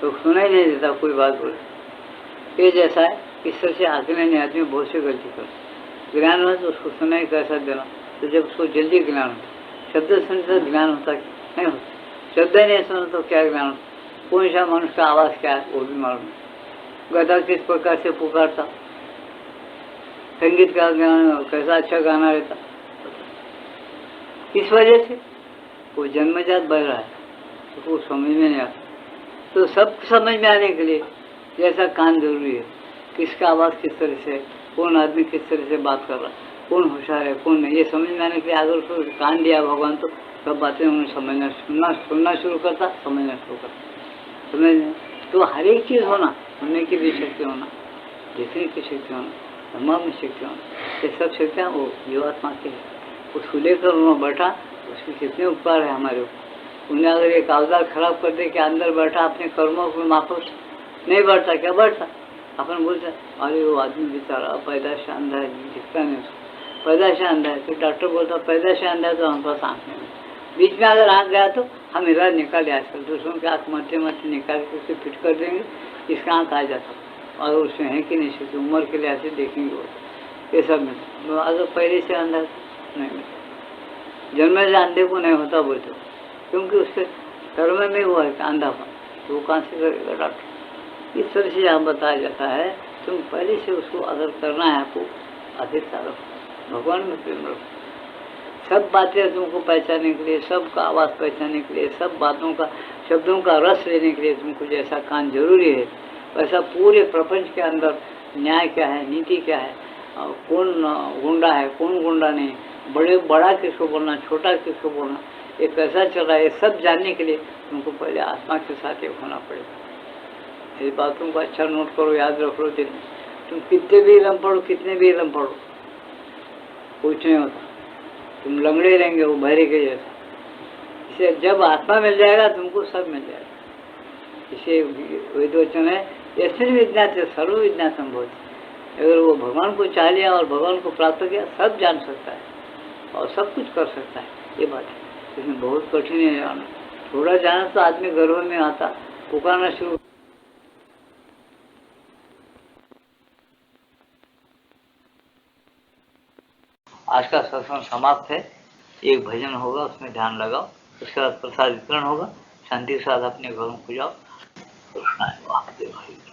तो सुना ही नहीं देता कोई बात बोले। ये जैसा है, इस तरह से आदमी आदमी बहुत सी गलती कर, ज्ञान हो तो उसको सुना ही कैसा देना। तो जब उसको जल्दी ज्ञान होता, शब्द सुनने तो ज्ञान होता नहीं होता, शब्द ही नहीं सुना तो क्या ज्ञान होता? कौन सा मनुष्य का आवाज़ क्या है वो भी मालूम, गधा किस प्रकार से पुकारता, संगीत का गाना कैसा अच्छा गाना रहता, इस वजह से वो जन्मजात बह रहा है, तो वो समझ में नहीं आता। तो सब समझ में आने के लिए जैसा कान जरूरी है, किसका आवाज़ किस तरह से, कौन आदमी किस तरह से बात कर रहा है, कौन होशियार है कौन नहीं, ये समझ में आने के लिए अगर उसको कान दिया भगवान तो सब बातें उन्हें समझना सुनना शुरू करता, समझना शुरू करता। समझ तो हर एक चीज़ होना, सुनने की भी शक्ति होना, देखने की शक्ति होना, ब्रह्मा में शक्ति होना, ये सब शक्तियाँ वो जीवात्मा की है। उसको लेकर उन्होंने बैठा, उसके कितने उपकार है हमारे ऊपर। उन्हें अगर एक औजार खराब कर दे कि अंदर बैठा अपने कर्मों को माफक नहीं बैठता, क्या बैठता, अपन बोलते अरे वो आदमी बेचारा पैदाश अंधा है, दिखता नहीं उसको, पैदाश अंधा है। फिर डॉक्टर बोलता पैदाश अंधा है तो हम पास आँख नहीं, बीच में अगर आँख गया तो हम इलाज निकाल दिया, आजकल दूसरों की आँख मरते मरते निकाल के उसे फिट कर देंगे, इसका आँख आ जाता, और उसमें है कि नहीं सकती, उम्र के लिए ऐसे देखेंगे वो, ये सब मिलता। अगर पहले से अंधा नहीं मिलता, जन्म से अंधे को नहीं होता बोलते, क्योंकि उसके कर्म में वो है अंधापन, तो वो कहाँ से करेगा डॉक्टर। इस तरह से यहाँ बताया जाता है, तुम पहले से उसको अगर करना है आपको अधिकता रखो, भगवान में प्रेम रखो, सब बातें तुमको पहचानने के लिए, सबका आवाज़ पहचानने के लिए, सब बातों का शब्दों का रस लेने के लिए तुमको जैसा कान जरूरी है, वैसा पूरे प्रपंच के अंदर न्याय क्या है, नीति क्या है, कौन गुंडा है कौन गुंडा नहीं, बड़ा किसको बोलना, छोटा किसको बोलना, ये कैसा चल रहा है, ये सब जानने के लिए तुमको पहले आत्मा के साथ एक होना पड़ेगा। इस बातों को अच्छा नोट करो, याद रख लो दिल में। तुम कितने भी इलम पढ़ो, कितने भी इलम पढ़ो, कुछ नहीं होता, तुम लंगड़े रहेंगे वो बहरे के जैसा। इसे जब आत्मा मिल जाएगा तुमको सब मिल जाएगा। इसे वेदवचन है, यस्मिन् विज्ञाते सर्व विज्ञातम भवति। अगर वो भगवान को चाह लिया और भगवान को प्राप्त किया, सब जान सकता है और सब कुछ कर सकता है, ये बात है। इसमें बहुत कठिन है जाना, थोड़ा जाना तो आदमी गर्व में आता, पुकारना शुरू। आज का सत्संग समाप्त है, एक भजन होगा उसमें ध्यान लगाओ, उसके बाद प्रसाद वितरण होगा, शांति के साथ अपने घरों को जाओ। कृष्णाय वासुदेवाय।